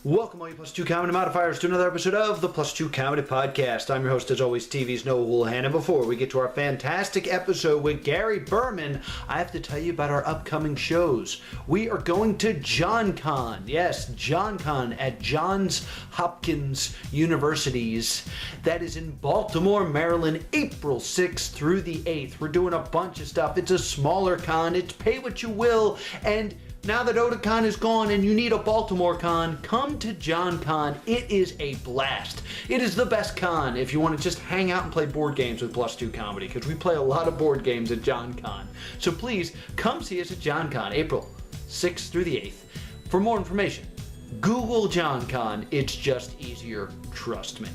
Welcome, all you Plus 2 Comedy Modifiers, to another episode of the Plus 2 Comedy Podcast. I'm your host, as always, TV's Noah Houlihan. And before we get to our fantastic episode with Garry Berman, I have to tell you about our upcoming shows. We are going to JohnCon. Yes, JohnCon at Johns Hopkins Universities. That is in Baltimore, Maryland, April 6th through the 8th. We're doing a bunch of stuff. It's a smaller con. It's pay what you will. And now that Otakon is gone and you need a Baltimore con, come to JohnCon. It is a blast. It is the best con if you want to just hang out and play board games with Plus 2 Comedy, because we play a lot of board games at JohnCon. So please, come see us at JohnCon, April 6th through the 8th. For more information, Google JohnCon. It's just easier, trust me.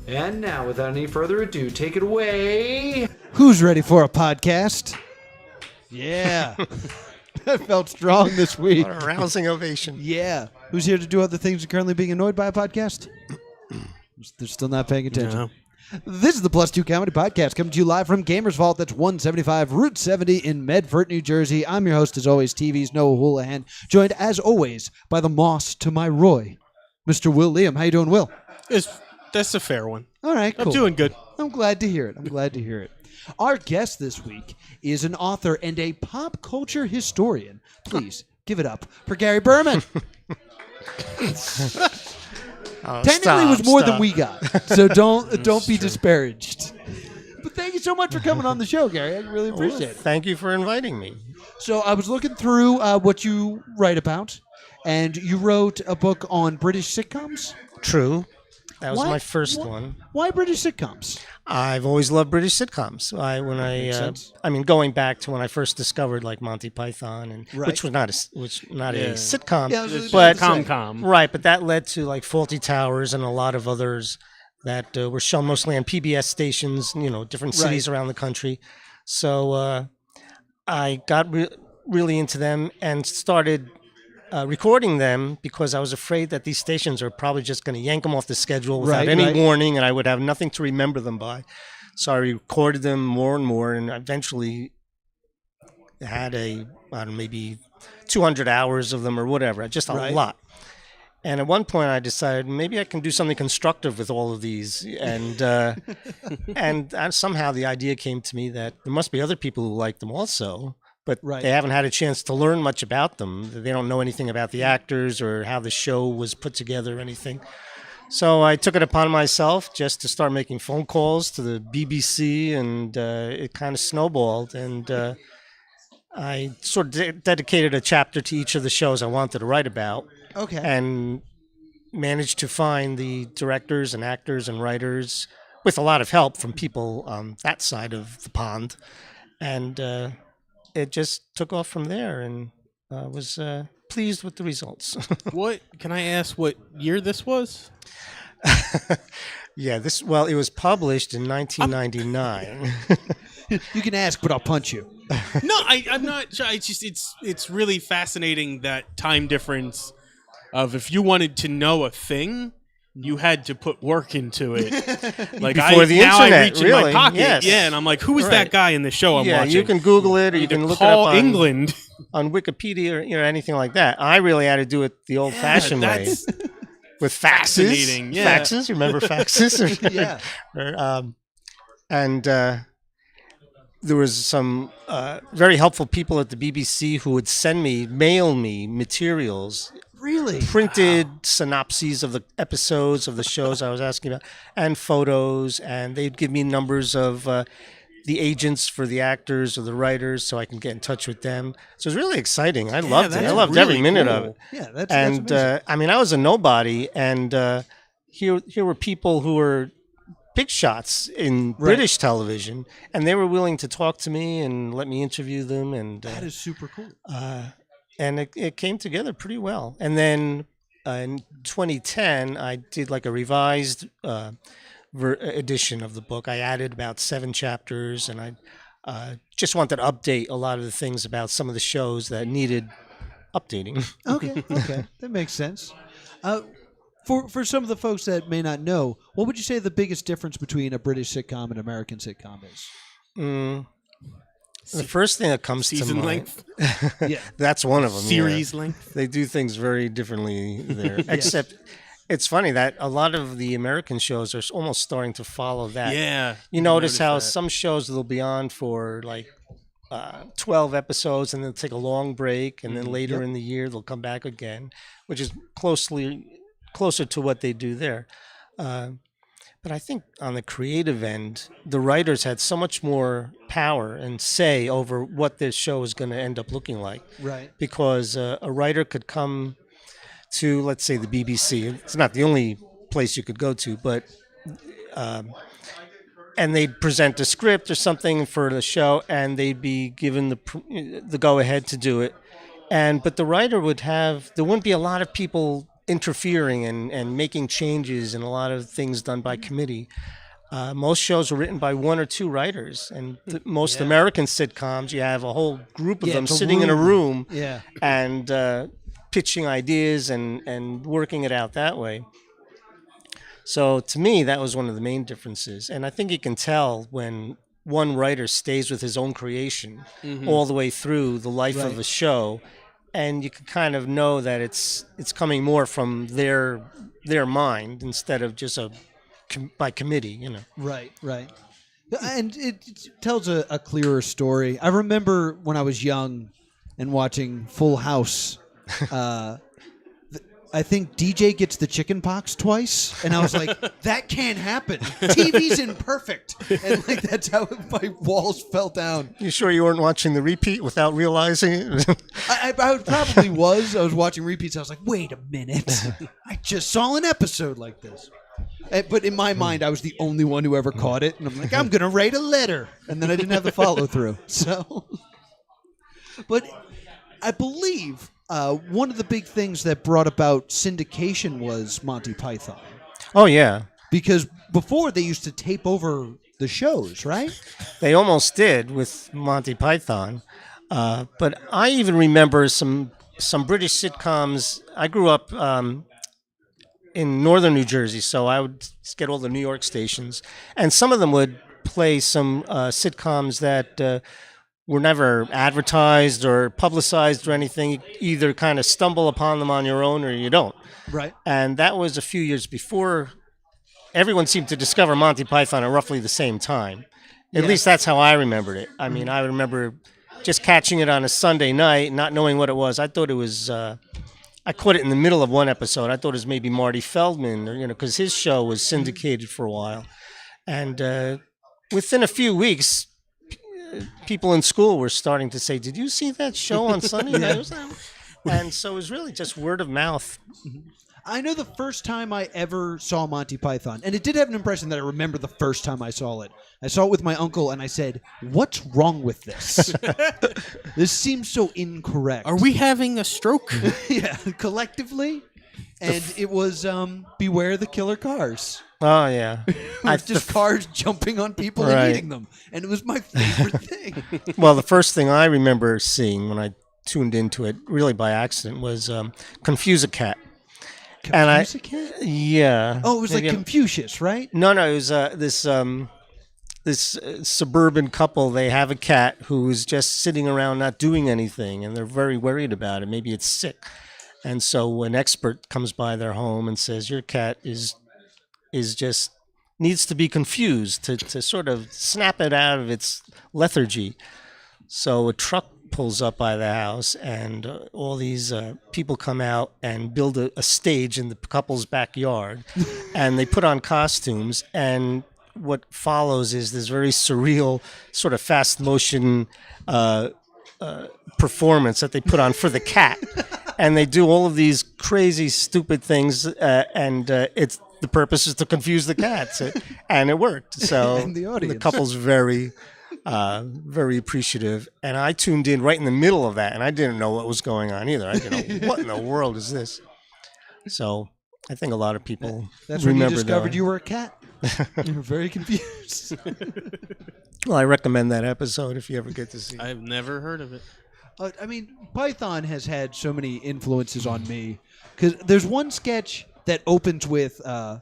And now, without any further ado, take it away. Who's ready for a podcast? Yeah. That felt strong this week. What a rousing ovation. Yeah. Who's here to do other things and currently being annoyed by a podcast? They're still not paying attention. No. This is the Plus 2 Comedy Podcast, coming to you live from Gamers Vault. That's 175 Route 70 in Medford, New Jersey. I'm your host, as always, TV's Noah Houlihan, joined, as always, by the Moss to my Roy, Mr. Will Liam. How you doing, Will? That's a fair one. All right, cool. I'm doing good. I'm glad to hear it. Our guest this week is an author and a pop culture historian. Please give it up for Garry Berman. Technically, it was more than we got, so don't be disparaged. But thank you so much for coming on the show, Garry. I really appreciate it. Thank you for inviting me. So I was looking through what you write about, and you wrote a book on British sitcoms. True. That was my first one. Why British sitcoms? I've always loved British sitcoms. Makes sense. Going back to when I first discovered like Monty Python, and which was not a sitcom, but Com. Right, but that led to like Fawlty Towers and a lot of others that were shown mostly on PBS stations, different cities around the country. So I got really into them and started recording them because I was afraid that these stations are probably just going to yank them off the schedule without any warning, and I would have nothing to remember them by. So I recorded them more and more, and eventually had maybe 200 hours of them or whatever, just a lot. And at one point I decided maybe I can do something constructive with all of these. And and somehow the idea came to me that there must be other people who like them also. But they haven't had a chance to learn much about them. They don't know anything about the actors or how the show was put together or anything. So I took it upon myself just to start making phone calls to the BBC, and it kind of snowballed. And I sort of dedicated a chapter to each of the shows I wanted to write about. Okay. And managed to find the directors and actors and writers with a lot of help from people on that side of the pond. And it just took off from there, and was pleased with the results. What can I ask? What year this was? Yeah, it was published in 1999. You can ask, but I'll punch you. No, I'm not sure. It's really fascinating, that time difference of if you wanted to know a thing, you had to put work into it. Like Before the now internet, I reach really? in my pocket, Yes. and I'm like, who is that guy in the show I'm watching? You can Google it, or you can look it call up on England on Wikipedia, or anything like that. I really had to do it the old-fashioned way with faxes. Fascinating, yeah. Faxes, remember faxes? Yeah. And there was some very helpful people at the BBC who would mail me materials. Really? Printed synopses of the episodes of the shows I was asking about, and photos, and they'd give me numbers of the agents for the actors or the writers so I can get in touch with them. So it was really exciting. I loved it. I loved every minute of it. Yeah, that's And amazing. I was a nobody, and here were people who were big shots in British television, and they were willing to talk to me and let me interview them. And that is super cool. And it came together pretty well. And then in 2010, I did like a revised edition of the book. I added about 7 chapters, and I just wanted to update a lot of the things about some of the shows that needed updating. Okay, that makes sense. For some of the folks that may not know, what would you say the biggest difference between a British sitcom and American sitcom is? The first thing that comes to Season mind, length, Yeah. that's one of them. series length. They do things very differently there. Except, it's funny that a lot of the American shows are almost starting to follow that. Yeah, You notice how some shows they'll be on for like 12 episodes and they'll take a long break, and then later in the year they'll come back again, which is closer to what they do there. But I think on the creative end, the writers had so much more power and say over what this show is going to end up looking like. Right. Because a writer could come to, let's say, the BBC. It's not the only place you could go to, but and they'd present a script or something for the show, and they'd be given the go ahead to do it. But the writer there wouldn't be a lot of people interfering and making changes, and a lot of things done by committee. Most shows were written by one or two writers, and most American sitcoms, you have a whole group of them sitting in a room and pitching ideas and working it out that way. So to me, that was one of the main differences. And I think you can tell when one writer stays with his own creation all the way through the life of a show, and you can kind of know that it's coming more from their mind instead of just by committee, you know. Right. And it tells a clearer story. I remember when I was young and watching Full House, I think DJ gets the chicken pox twice, and I was like, that can't happen. TV's imperfect. And like that's how my walls fell down. You sure you weren't watching the repeat without realizing it? I probably was. I was watching repeats. I was like, wait a minute. I just saw an episode like this. But in my mind, I was the only one who ever caught it. And I'm like, I'm going to write a letter. And then I didn't have the follow through. So, but I believe one of the big things that brought about syndication was Monty Python. Oh, yeah. Because before they used to tape over the shows, right? They almost did with Monty Python. But I even remember some British sitcoms. I grew up in northern New Jersey, so I would get all the New York stations. And some of them would play some sitcoms that were never advertised or publicized or anything. You either kind of stumble upon them on your own or you don't. Right. And that was a few years before everyone seemed to discover Monty Python at roughly the same time. At least that's how I remembered it. I mean, I remember just catching it on a Sunday night, not knowing what it was. I thought it was, I caught it in the middle of one episode. I thought it was maybe Marty Feldman, or, because his show was syndicated for a while. And within a few weeks, people in school were starting to say, "Did you see that show on Sunday night?" And so it was really just word of mouth. I know the first time I ever saw Monty Python, and it did have an impression that I remember the first time I saw it. I saw it with my uncle, and I said, "What's wrong with this? This seems so incorrect." Are we having a stroke? Yeah, collectively. And it was Beware the Killer Cars. Oh, yeah. Just cars jumping on people and eating them. And it was my favorite thing. Well, the first thing I remember seeing when I tuned into it, really by accident, was Confuse a Cat. Confuse a Cat? Yeah. Oh, it was like Confucius, right? No, it was this suburban couple. They have a cat who's just sitting around not doing anything, and they're very worried about it. Maybe it's sick. And so an expert comes by their home and says, your cat is just needs to be confused to sort of snap it out of its lethargy. So a truck pulls up by the house, and all these people come out and build a stage in the couple's backyard, and they put on costumes, and what follows is this very surreal sort of fast motion performance that they put on for the cat. And they do all of these crazy, stupid things, and the purpose is to confuse the cats, and it worked. So and the audience. The couple's very appreciative, and I tuned in right in the middle of that, and I didn't know what was going on either. I didn't know what in the world is this. So I think a lot of people That's when you remember discovered that. you were a cat. You were very confused. Well, I recommend that episode if you ever get to see it. I've never heard of it. I mean, Python has had so many influences on me. Because there's one sketch that opens with a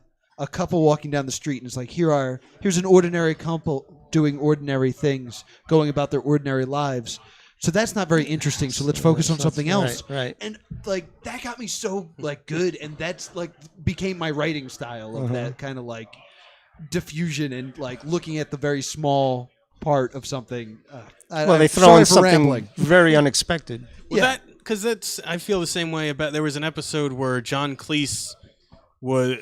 couple walking down the street, and it's like, here's an ordinary couple doing ordinary things, going about their ordinary lives. So that's not very interesting. So let's focus on something else. Right. And like that got me so like good, and that's like became my writing style of that kind of like diffusion and like looking at the very small part of something. They throw in something very unexpected. Well, because I feel the same way about. There was an episode where John Cleese was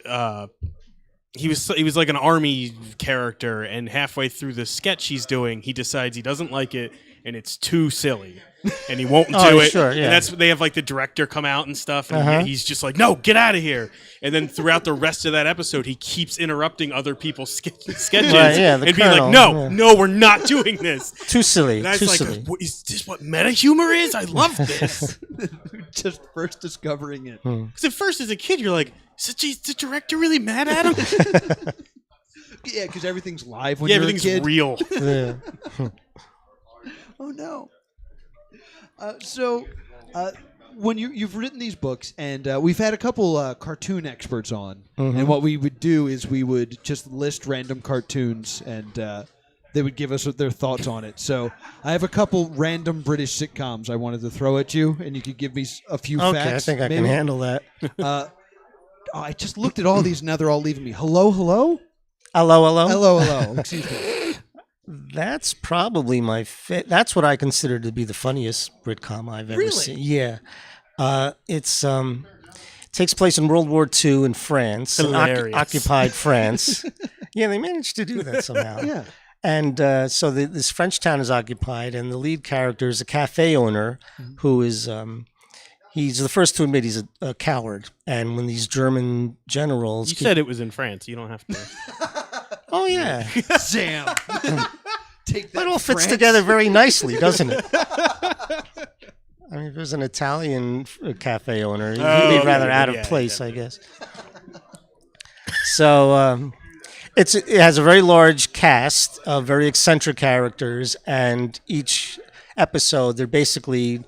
he was like an army character, and halfway through the sketch he's doing, he decides he doesn't like it and it's too silly, and he won't do it. Sure, yeah. And that's they have like the director come out and stuff, and he's just like, "No, get out of here!" And then throughout the rest of that episode, he keeps interrupting other people's sketches and being like, "No, we're not doing this. Too silly. And I was too like, silly. "Is this what meta humor is? I love this." Just first discovering it. Because at first, as a kid, you're like, "Is the director really mad at him?" Yeah, because everything's live when you're a everything's kid. real. Yeah. Oh no. So, when you've written these books, and we've had a couple cartoon experts on, and what we would do is we would just list random cartoons, and they would give us their thoughts on it. So, I have a couple random British sitcoms I wanted to throw at you, and you could give me a few facts. Okay, I think I can handle that. I just looked at all these, and now they're all leaving me. Hello, hello? Hello. Excuse me. That's probably my that's what I consider to be the funniest Britcom I've ever seen. Yeah. It's takes place in World War II in France, occupied France. Yeah, they managed to do that somehow. Yeah. And so this French town is occupied, and the lead character is a cafe owner who is he's the first to admit he's a coward. And when these German generals, You said it was in France. You don't have to. oh yeah, Sam. Take that, it all fits France. together very nicely, doesn't it? I mean, if it was an Italian cafe owner, he'd be rather out of place, I guess. So it has a very large cast of very eccentric characters, and each episode they're basically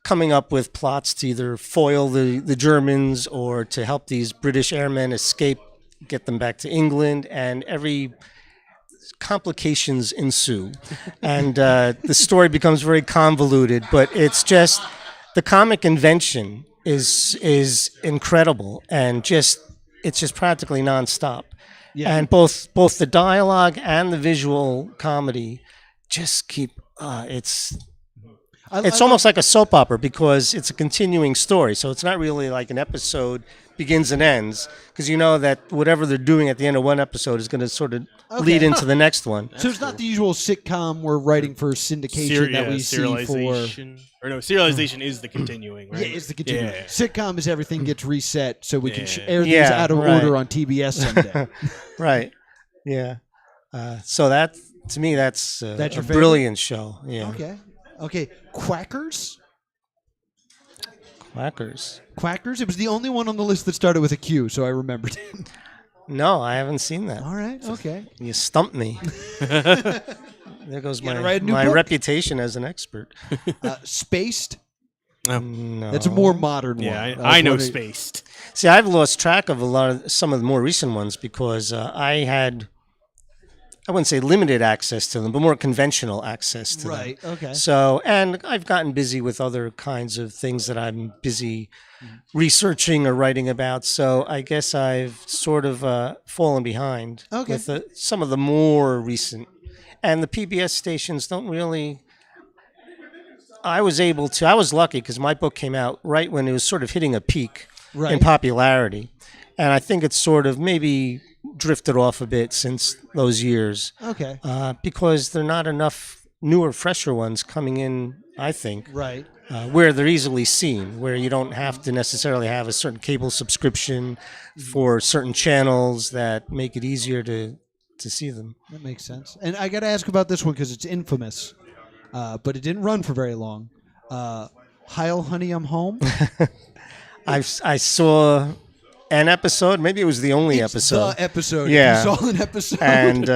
coming up with plots to either foil the Germans or to help these British airmen escape, get them back to England, and every complications ensue, and the story becomes very convoluted. But it's just the comic invention is incredible, and it's just practically nonstop. Yeah. And both the dialogue and the visual comedy just keep it's almost like a soap opera because it's a continuing story. So it's not really like an episode begins and ends, because you know that whatever they're doing at the end of one episode is going to sort of lead into the next one. So it's not the usual sitcom we're writing for syndication that we see for... Or no, serialization is the continuing, right? Yeah, it's the continuing. Yeah. Sitcom is everything gets reset so we can air these out of right. order on TBS someday. Right. Yeah. So that, to me, that's a brilliant show. Yeah. Okay. Quackers? Quackers? It was the only one on the list that started with a Q, so I remembered it. No, I haven't seen that. All right, okay. You stumped me. There goes my reputation as an expert. Spaced? No. That's a more modern one. Yeah, I know Spaced. See, I've lost track of some of the more recent ones because I wouldn't say limited access to them, but more conventional access to them. Right, okay. So, and I've gotten busy with other kinds of things that I'm busy researching or writing about. So I guess I've sort of fallen behind with some of the more recent. And the PBS stations don't really... I was lucky because my book came out right when it was sort of hitting a peak in popularity. And I think it's sort of maybe drifted off a bit since those years. Okay. Because there are not enough newer, fresher ones coming in, I think. Right. Where they're easily seen, where you don't have to necessarily have a certain cable subscription for certain channels that make it easier to see them. That makes sense. And I got to ask about this one because it's infamous, but it didn't run for very long. Heil, Honey, I'm Home. I saw an episode. Maybe it was the only episode. The episode. Yeah. You saw an episode. And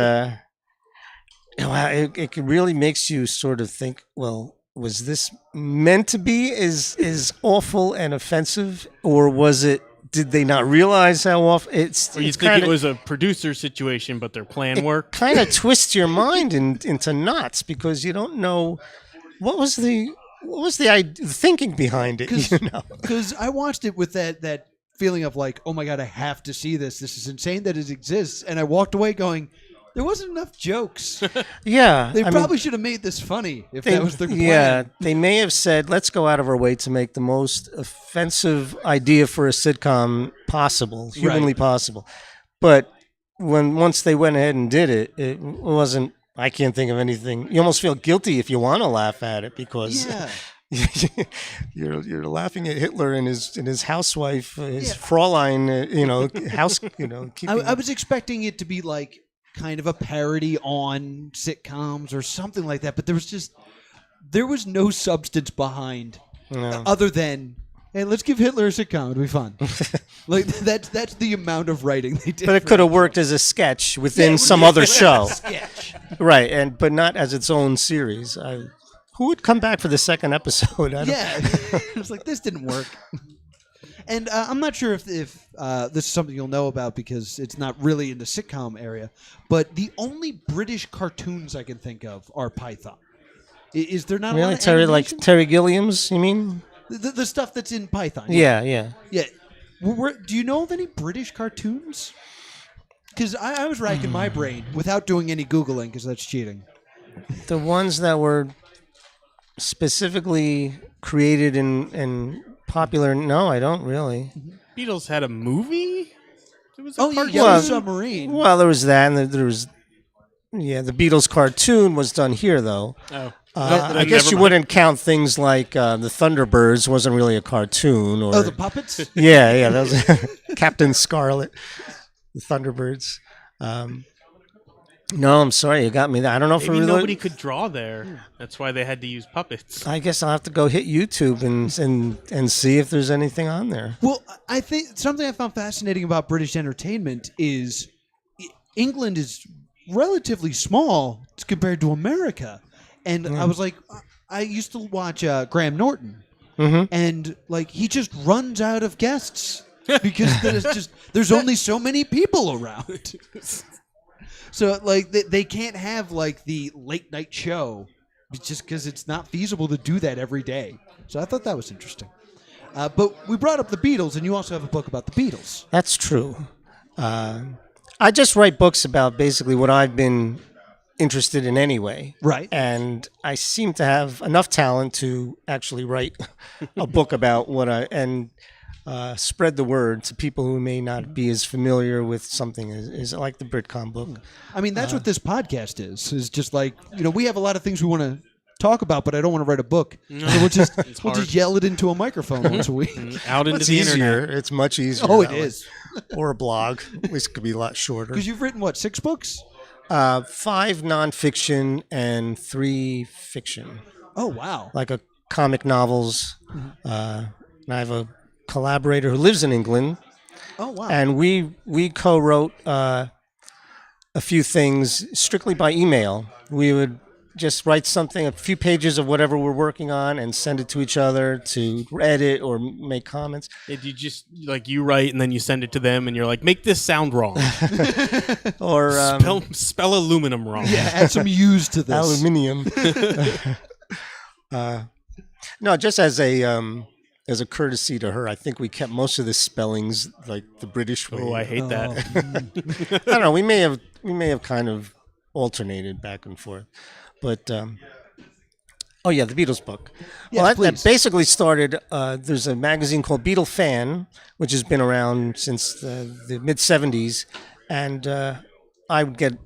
it really makes you sort of think, well, was this meant to be as awful and offensive, or was it did they not realize how often Or you think it was a producer situation, but their plan worked? kind of twists your mind into knots because you don't know what was the thinking behind it. You know? Because I watched it with that feeling of like, oh my god, I have to see this. This is insane that it exists, and I walked away going, there wasn't enough jokes. Yeah, They probably should have made this funny if that was their plan. Yeah, they may have said, let's go out of our way to make the most offensive idea for a sitcom possible, humanly possible. But once they went ahead and did it, it wasn't, I can't think of anything. You almost feel guilty if you want to laugh at it because you're laughing at Hitler and his housewife, his Fräulein, house, keeping... I was expecting it to be like kind of a parody on sitcoms or something like that, but there was no substance behind other than, hey, let's give Hitler a sitcom, it'll be fun. Like that's the amount of writing they did. But it could have worked as a sketch within some other show. Sketch. Right, but not as its own series. Who would come back for the second episode? It was like, this didn't work. And I'm not sure if this is something you'll know about because it's not really in the sitcom area, but the only British cartoons I can think of are Python. Is there not a lot of animation? Terry Gilliam's, you mean? The stuff that's in Python. Yeah. Do you know of any British cartoons? Because I was racking my brain without doing any Googling because that's cheating. The ones that were specifically created and popular, no, I don't really. Beatles had a movie? It was a cartoon? Yellow Submarine. Well, there was that, and there was... Yeah, the Beatles cartoon was done here, though. Oh. I guess you wouldn't count things like the Thunderbirds wasn't really a cartoon. Or the puppets? Yeah, that was Captain Scarlet, the Thunderbirds. No, I'm sorry, you got me there. I don't know if Maybe nobody could draw there. That's why they had to use puppets. I guess I'll have to go hit YouTube and see if there's anything on there. Well, I think something I found fascinating about British entertainment is England is relatively small compared to America. And I was like, I used to watch Graham Norton, and like he just runs out of guests because there's only so many people around. So like they can't have like the late night show just because it's not feasible to do that every day. So I thought that was interesting. But we brought up the Beatles, and you also have a book about the Beatles. That's true. I just write books about basically what I've been interested in anyway. Right. And I seem to have enough talent to actually write a book about spread the word to people who may not be as familiar with something as like the Britcom book. I mean, that's what this podcast is just like, we have a lot of things we want to talk about, but I don't want to write a book. So we'll just yell it into a microphone once a week. Out into the internet. It's much easier. Oh, it is. Or a blog. At least it could be a lot shorter. Because you've written, 6 books? 5 nonfiction and 3 fiction. Oh, wow. Like comic novels. And I have a collaborator who lives in England. Oh, wow. And we co-wrote a few things strictly by email. We would just write something, a few pages of whatever we're working on, and send it to each other to edit or make comments. Did you just, you write and then you send it to them and you're like, make this sound wrong. Or spell aluminum wrong. Yeah, add some U's to this. Aluminium. No, just as a courtesy to her, I think we kept most of the spellings like the British way. Oh, I hate that. I don't know. We may have kind of alternated back and forth. But, the Beatles book. Yes, well, that basically started, there's a magazine called Beatle Fan, which has been around since the mid-'70s. And I would get,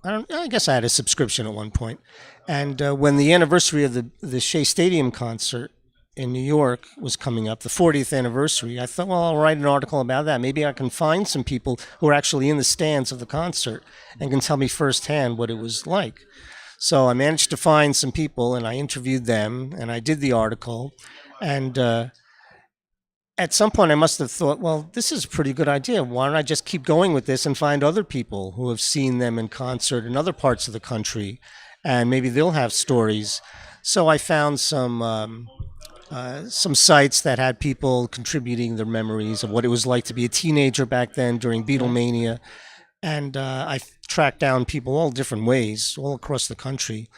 I guess I had a subscription at one point. And when the anniversary of the Shea Stadium concert in New York was coming up, the 40th anniversary, I thought, well, I'll write an article about that. Maybe I can find some people who are actually in the stands of the concert and can tell me firsthand what it was like. So I managed to find some people, and I interviewed them, and I did the article. And at some point, I must have thought, well, this is a pretty good idea. Why don't I just keep going with this and find other people who have seen them in concert in other parts of the country, and maybe they'll have stories. So I found some some sites that had people contributing their memories of what it was like to be a teenager back then during Beatlemania. And I tracked down people all different ways, all across the country,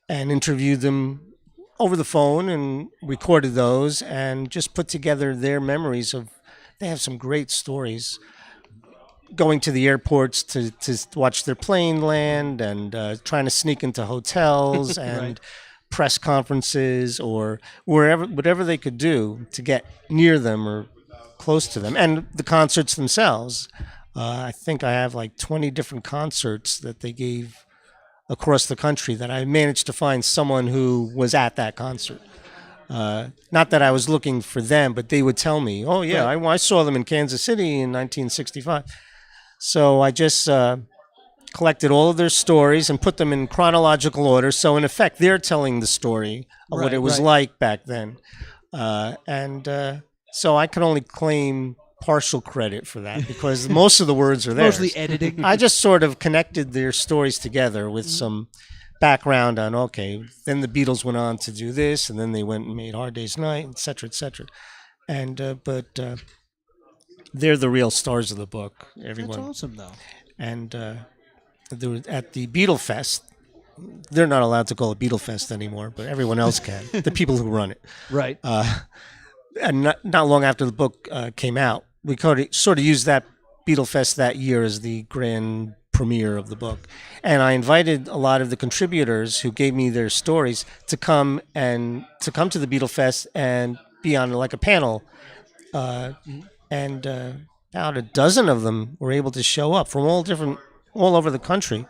and interviewed them over the phone and recorded those and just put together their memories of. They have some great stories. Going to the airports to watch their plane land and trying to sneak into hotels and press conferences or whatever they could do to get near them or close to them. And the concerts themselves. I think I have like 20 different concerts that they gave across the country that I managed to find someone who was at that concert. Not that I was looking for them, but they would tell me, oh, yeah, I saw them in Kansas City in 1965. So I just collected all of their stories and put them in chronological order. So, in effect, they're telling the story of what it was like back then. So I can only claim partial credit for that because most of the words are there. Mostly editing. I just sort of connected their stories together with some background on, okay, then the Beatles went on to do this, and then they went and made Hard Day's Night, et cetera, et cetera. But they're the real stars of the book, everyone. That's awesome, though. And at the Beatle Fest, they're not allowed to call it Beatle Fest anymore, but everyone else can, the people who run it. Right. And not long after the book came out, we sort of used that Beatle Fest that year as the grand premiere of the book. And I invited a lot of the contributors who gave me their stories to come to the Beatle Fest and be on like a panel. And about a dozen of them were able to show up from all over the country.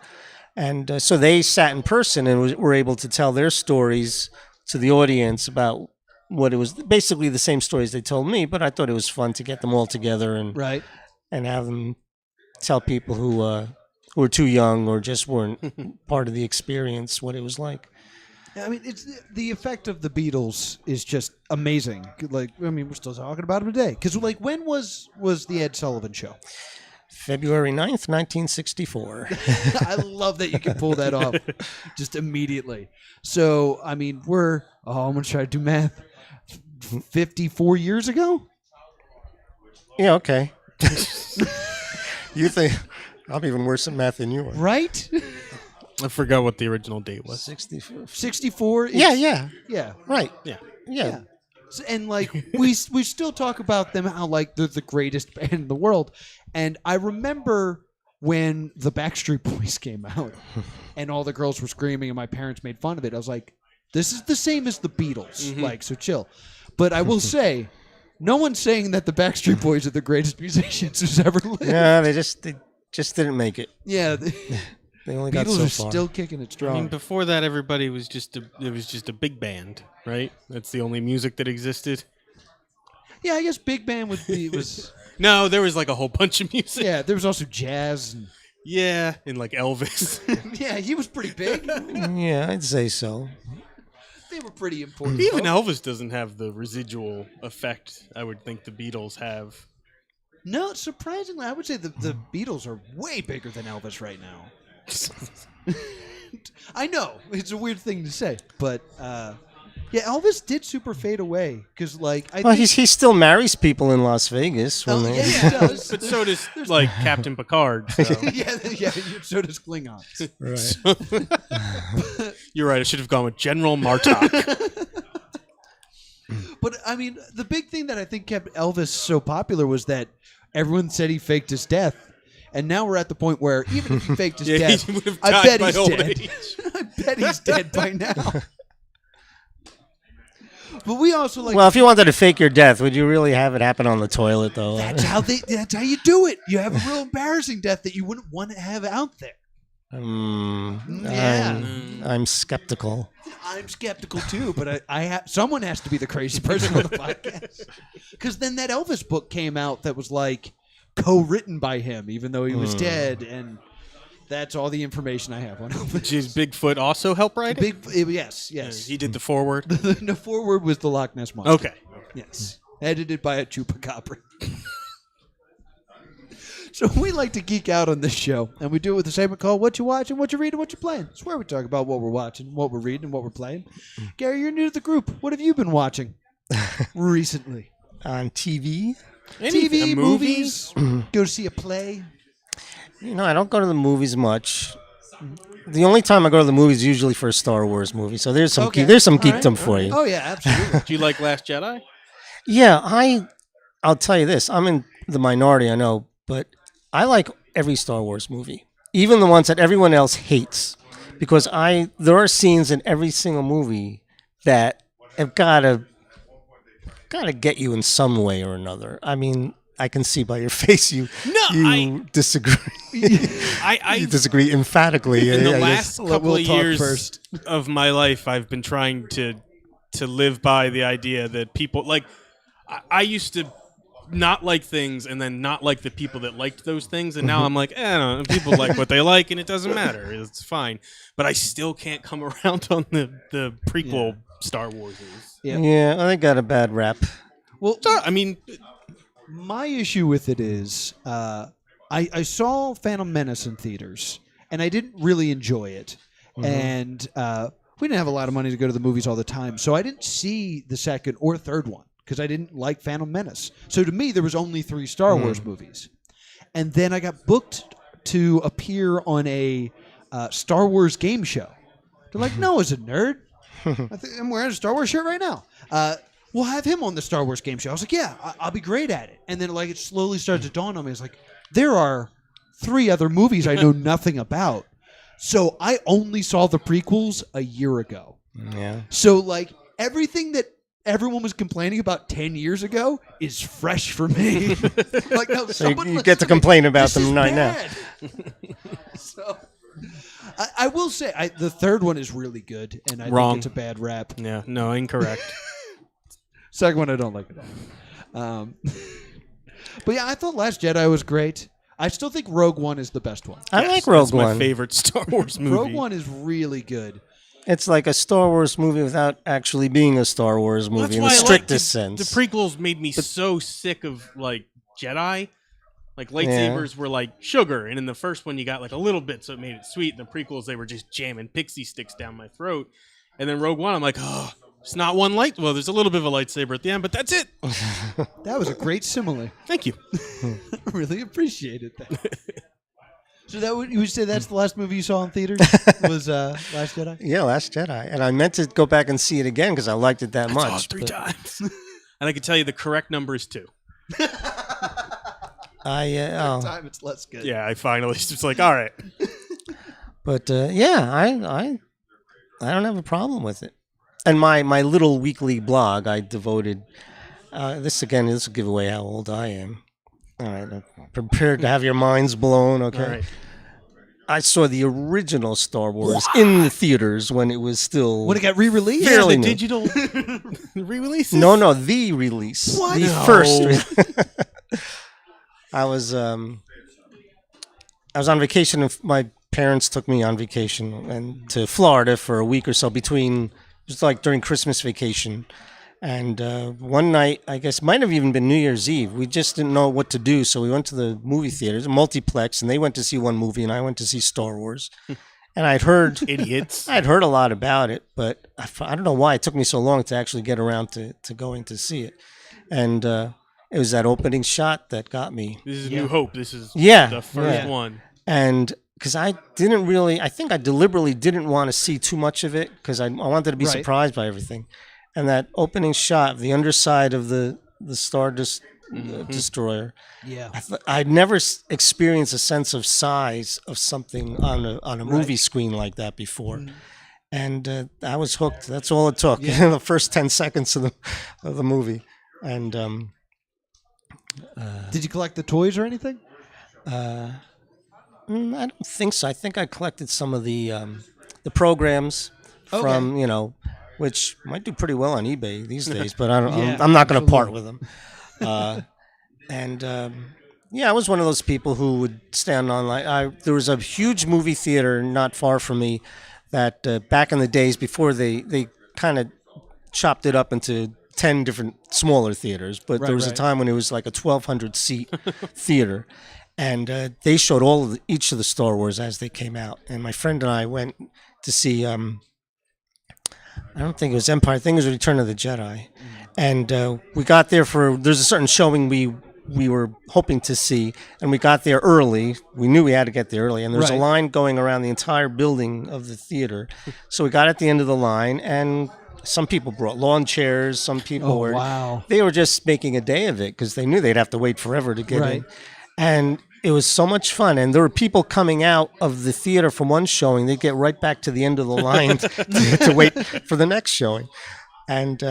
And so they sat in person and were able to tell their stories to the audience about what it was, basically the same stories they told me, but I thought it was fun to get them all together and have them tell people who were too young or just weren't part of the experience what it was like. I mean, it's the effect of the Beatles is just amazing. Like, I mean, we're still talking about them today. Because, like, when was the Ed Sullivan Show? February 9th, 1964. I love that you can pull that off just immediately. So, I mean, I'm going to try to do math. 54 years ago? Yeah, okay. You think I'm even worse at math than you are. Right? I forgot what the original date was. 64? Yeah. Right. Yeah. And like we still talk about them how like they're the greatest band in the world. And I remember when the Backstreet Boys came out and all the girls were screaming and my parents made fun of it. I was like, this is the same as the Beatles. Like, so chill. But I will say, no one's saying that the Backstreet Boys are the greatest musicians who's ever lived. Yeah, they just didn't make it. Yeah. They only got so Beatles far. are still kicking it strong. I mean, before that, everybody was just a big band, right? That's the only music that existed. Yeah, I guess big band was. No, there was like a whole bunch of music. Yeah, there was also jazz. And like Elvis. Yeah, he was pretty big. Yeah, I'd say so. They were pretty important. Even Elvis doesn't have the residual effect I would think the Beatles have. No, surprisingly, I would say the Beatles are way bigger than Elvis right now. I know it's a weird thing to say, but yeah, Elvis did super fade away because, like, he still marries people in Las Vegas. Yeah, he does. But so does like Captain Picard. So. yeah. So does Klingon. Right. You're right. I should have gone with General Martok. But I mean, the big thing that I think kept Elvis so popular was that everyone said he faked his death. And now we're at the point where even if he faked his death, I bet he's dead. I bet he's dead by now. But we also like. Well, if you wanted to fake your death, would you really have it happen on the toilet, though? That's how you do it. You have a real embarrassing death that you wouldn't want to have out there. Yeah. I'm skeptical. I'm skeptical too, but someone has to be the crazy person on the podcast. Because then that Elvis book came out that was like co-written by him, even though he was dead, and that's all the information I have on Elvis. Does Bigfoot also help write it? Yes. He did the foreword. The foreword was the Loch Ness Monster. Okay. Yes. Edited by a chupacabra. So we like to geek out on this show, and we do it with a segment called What You Watching, What You Reading, What You Playing. It's where we talk about what we're watching, what we're reading, and what we're playing. Gary, you're new to the group. What have you been watching? recently? On TV? TV, a movie? movies, go to see a play. I don't go to the movies much. The only time I go to the movies is usually for a Star Wars movie. So there's some Okay. there's some All right. geekdom for you. Oh yeah, absolutely. Do you like Last Jedi? Yeah, I'll tell you this. I'm in the minority, I know, but I like every Star Wars movie, even the ones that everyone else hates, because there are scenes in every single movie that have gotta get you in some way or another. I mean, I can see by your face you disagree. You disagree emphatically. In the I last guess. couple we'll of talk years first. of my life, I've been trying to live by the idea that people like. I used to not like things and then not like the people that liked those things, and now I'm like, I don't know, people like what they like, and it doesn't matter. It's fine, but I still can't come around on the prequel Star Wars. Yeah, I got a bad rap. Well, I mean, my issue with it is I saw Phantom Menace in theaters, and I didn't really enjoy it. And we didn't have a lot of money to go to the movies all the time, so I didn't see the second or third one because I didn't like Phantom Menace. So to me, there was only 3 Star Wars movies. And then I got booked to appear on a Star Wars game show. They're like, Noah's a nerd. I'm wearing a Star Wars shirt right now. We'll have him on the Star Wars game show. I was like, yeah, I'll be great at it. And then it slowly started to dawn on me. It's like, there are 3 other movies I know nothing about. So I only saw the prequels a year ago. Yeah. So everything that everyone was complaining about 10 years ago is fresh for me. No, So you get to complain about them right now. So I will say the third one is really good, and I Wrong. think it's a bad rap. yeah, no, incorrect. Second one I don't like at all. But yeah, I thought Last Jedi was great. I still think Rogue One is the best one. I like Rogue That's my One. favorite Star Wars movie. Rogue One is really good. It's like a Star Wars movie without actually being a Star Wars Well, movie that's in why the I like strictest the sense. prequels made me so sick of Jedi. Lightsabers were sugar, and in the first one you got a little bit, so it made it sweet. In the prequels, they were just jamming pixie sticks down my throat. And then Rogue One, I'm like, oh, it's not one light. Well, there's a little bit of a lightsaber at the end, but that's it. That was a great simile. Thank you. Really appreciated that. So you would say that's the last movie you saw in theaters was Last Jedi? Yeah, Last Jedi. And I meant to go back and see it again because I liked it that I much. saw it 3 times. And I can tell you the correct number is 2. Time it's less good. Yeah, I finally just all right. But I don't have a problem with it. And my little weekly blog, I devoted. This will give away how old I am. All right, I'm prepared to have your minds blown. Okay. All right. I saw the original Star Wars in the theaters when it was still When it got re-released? fairly the new. digital re-releases? No, the release. What? The No. first. I was on vacation, and my parents took me on vacation and to Florida for a week or so it was during Christmas vacation. And one night, I guess, might have even been New Year's Eve. We just didn't know what to do, so we went to the movie theaters, a multiplex, and they went to see one movie, and I went to see Star Wars. And I'd heard Idiots. I'd heard a lot about it, but I don't know why it took me so long to actually get around to going to see it. And it was that opening shot that got me. This is New Hope. This is Yeah, the first yeah. one. And because I think I deliberately didn't want to see too much of it because I wanted to be Right. surprised by everything. And that opening shot of the underside of the Star Destroyer, Yeah. I'd never experienced a sense of size of something on a movie screen like that before. And I was hooked. That's all it took. Yeah. The first 10 seconds of the movie. And Did you collect the toys or anything? I don't think so. I think I collected some of the programs from which might do pretty well on eBay these days. But I'm not going to part with them. I was one of those people who would stand online. There was a huge movie theater not far from me that back in the days before they kind of chopped it up into 10 different smaller theaters, but there was a time when it was like a 1,200 seat theater, and they showed each of the Star Wars as they came out. And my friend and I went to see I don't think it was Empire. I think it was Return of the Jedi. And we got there there's a certain showing we were hoping to see, and we got there early. We knew we had to get there early, and there's a Right. line going around the entire building of the theater. So we got at the end of the line, and some people brought lawn chairs. Some people were wow. they were just making a day of it because they knew they'd have to wait forever to get Right. in. And it was so much fun. And there were people coming out of the theater from one showing. They'd get right back to the end of the line to wait for the next showing. And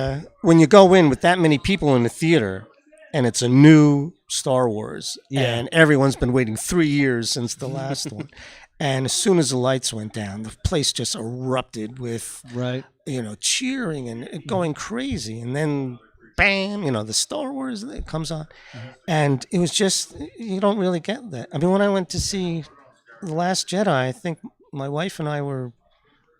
when you go in with that many people in the theater, and it's a new Star Wars, and everyone's been waiting 3 years since the last one, and as soon as the lights went down, the place just erupted with Right. cheering and going crazy, and then bam, the Star Wars that comes on, and it was just you don't really get that. I mean, when I went to see The Last Jedi, I think my wife and I were.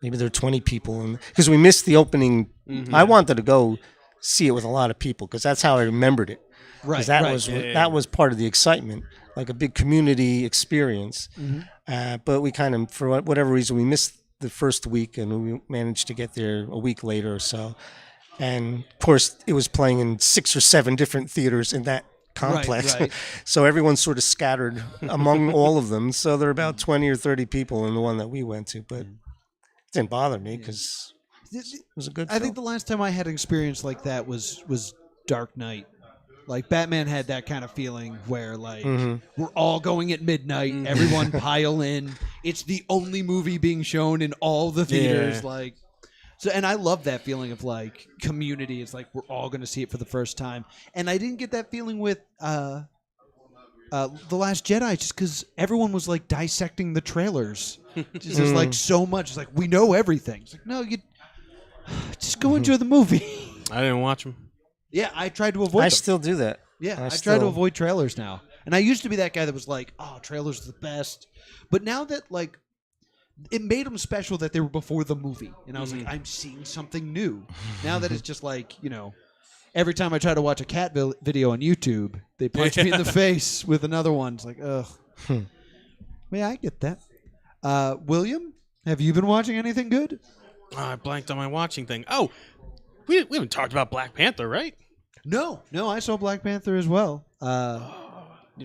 Maybe there were 20 people, and because we missed the opening, I wanted to go see it with a lot of people because that's how I remembered it. Right. Because that right. was that was part of the excitement, like a big community experience. But we kind of, for whatever reason, we missed the first week, and we managed to get there a week later or so. And of course, it was playing in 6 or 7 different theaters in that complex. right. So everyone's sort of scattered among all of them. So there are about 20 or 30 people in the one that we went to, but. It didn't bother me because it was a good film. I think the last time I had an experience like that was Dark Knight. Like Batman had that kind of feeling where like we're all going at midnight, everyone pile in. It's the only movie being shown in all the theaters. Yeah. Like so, and I love that feeling of like community. It's like we're all going to see it for the first time. And I didn't get that feeling with The Last Jedi just because everyone was like dissecting the trailers. Just there's like so much. It's like we know everything. It's like no, you just go enjoy the movie. I didn't watch them. Yeah, I tried to avoid I them. still do that. Yeah, I try to avoid trailers now. And I used to be that guy that was like, oh, trailers are the best. But now that like it made them special that they were before the movie, and I was like, I'm seeing something new. Now that it's just like every time I try to watch a cat video on YouTube, they punch me in the face with another one. It's like, ugh. Yeah, I get that. William, have you been watching anything good? I blanked on my watching thing. Oh, we haven't talked about Black Panther, right? No, I saw Black Panther as well.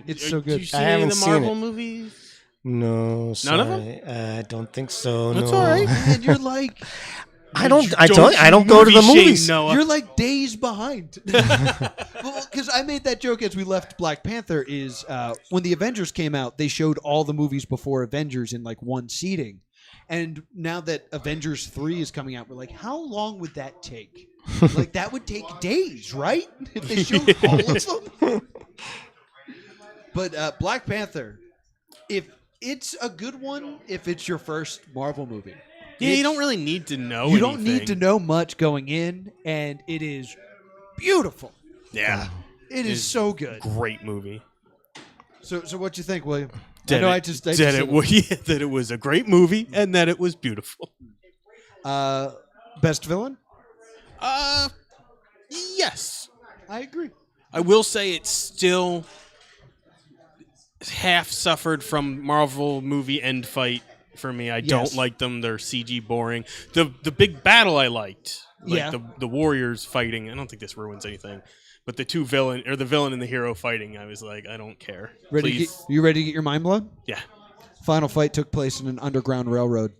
It's so Did you good. see I any of haven't the seen Marvel it. movies? No, sorry. None of them? I don't think so. That's no. all right. And you're like, I don't go to the movie shame movies. Noah. you're like days behind. Well, because I made that joke as we left Black Panther is when the Avengers came out, they showed all the movies before Avengers in like one seating. And now that Avengers 3 is coming out, we're like, how long would that take? Like, that would take days, right? If they showed all of them. But Black Panther, if it's a good one, if it's your first Marvel movie. Yeah, you don't really need to know You don't need anything. to know much going in, and it is beautiful. Yeah. It is so good. Great movie. So what you think, William? That it was a great movie and that it was beautiful. Best villain? Yes. I agree. I will say it's still half suffered from Marvel movie end fight for me. I don't like them. They're CG boring. The big battle I liked. Like the warriors fighting. I don't think this ruins anything. But the villain and the hero fighting, I was like, I don't care. Please. You ready to get your mind blown? Yeah. Final fight took place in an underground railroad.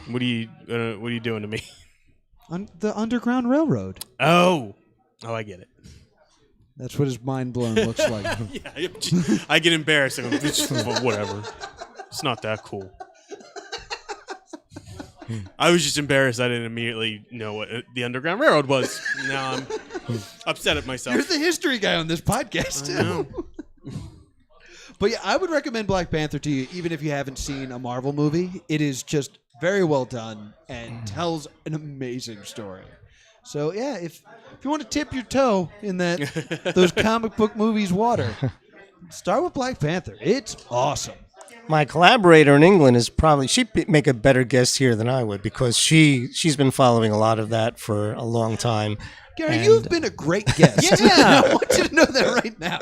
What are you doing to me? The underground railroad. Oh, I get it. That's what his mind blown looks like. Yeah, I get embarrassed. I go, whatever. It's not that cool. I was just embarrassed. I didn't immediately know what the Underground Railroad was. Now I'm upset at myself. You're the history guy on this podcast. I know. But yeah, I would recommend Black Panther to you, even if you haven't seen a Marvel movie. It is just very well done and tells an amazing story. So yeah, if you want to tip your toe in those comic book movies' water, start with Black Panther. It's awesome. My collaborator in England is she'd make a better guest here than I would because she's been following a lot of that for a long time. Gary, you've been a great guest. Yeah. I want you to know that right now.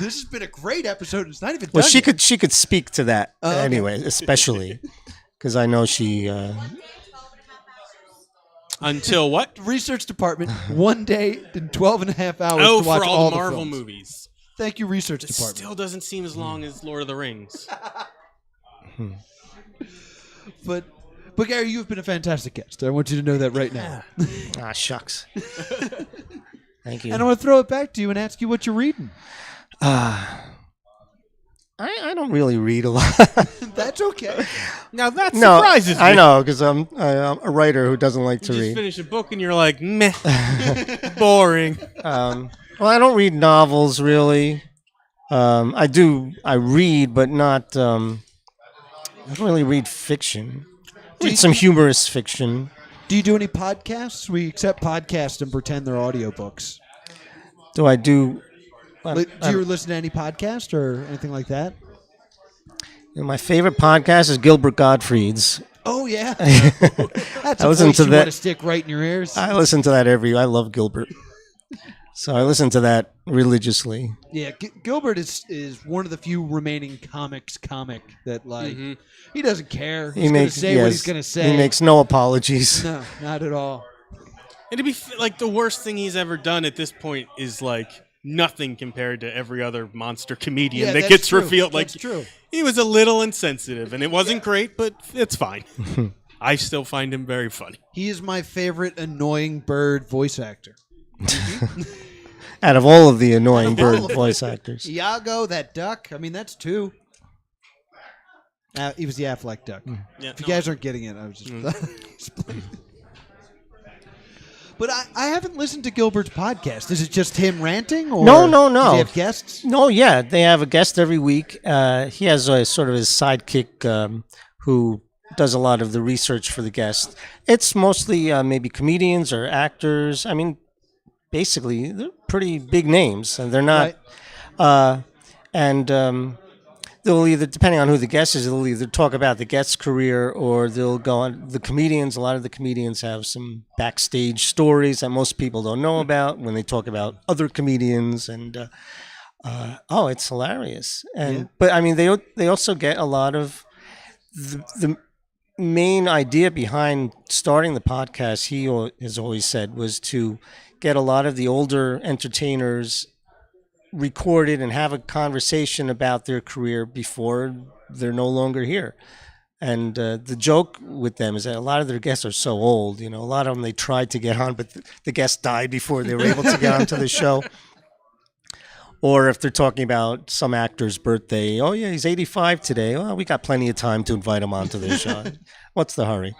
This has been a great episode. It's not even Well, done she yet. could speak to that okay. anyway, especially because I know she. Until what? Research department, 1 day and 12 and a half hours Oh, to watch for all the the Marvel films. movies. Thank you, research It department. still doesn't seem as long as Lord of the Rings. But Gary, you've been a fantastic guest. I want you to know that right now. Ah, shucks. Thank you. And I want to throw it back to you and ask you what you're reading. I don't really read a lot. That's okay. Now that No, surprises me. I know, because I'm a writer who doesn't like to You just read. finish a book and you're like, meh, boring. Well, I don't read novels really. I read, but not. I don't really read fiction. Read some humorous fiction. Do you do any podcasts? We accept podcasts and pretend they're audiobooks. Do I do? Do you listen to any podcast or anything like that? My favorite podcast is Gilbert Gottfried's. Oh, yeah. That's a listen voice to you that. want to stick right in your ears. I listen to that I love Gilbert. So I listen to that religiously. Yeah, Gilbert is one of the few remaining comic that, like, he doesn't care. He's going to say what he's going to say. He makes no apologies. No, not at all. And to be like, the worst thing he's ever done at this point is like nothing compared to every other monster comedian Yeah, that that's gets true. revealed. Like, That's true. he was a little insensitive, and it wasn't great, but it's fine. I still find him very funny. He is my favorite annoying bird voice actor. Out of all of the annoying bird voice actors. Iago, that duck. I mean, that's two. He was the Affleck duck. Yeah, If you guys aren't getting it, I was just... But I haven't listened to Gilbert's podcast. Is it just him ranting? Or No. Does he have guests? No, yeah, they have a guest every week. He has a sort of his sidekick who does a lot of the research for the guest. It's mostly maybe comedians or actors. I mean, basically, they're pretty big names, and they're not. Right. They'll either, depending on who the guest is, they'll either talk about the guest's career or they'll go on. The comedians, a lot of the comedians have some backstage stories that most people don't know about when they talk about other comedians, and it's hilarious. But I mean, they also get a lot of the main idea behind starting the podcast. He has always said was to get a lot of the older entertainers recorded and have a conversation about their career before they're no longer here. And the joke with them is that a lot of their guests are so old. You know, a lot of them they tried to get on, but the guest died before they were able to get onto the show. Or if they're talking about some actor's birthday, oh yeah, he's 85 today. Well, we got plenty of time to invite him onto the show. What's the hurry?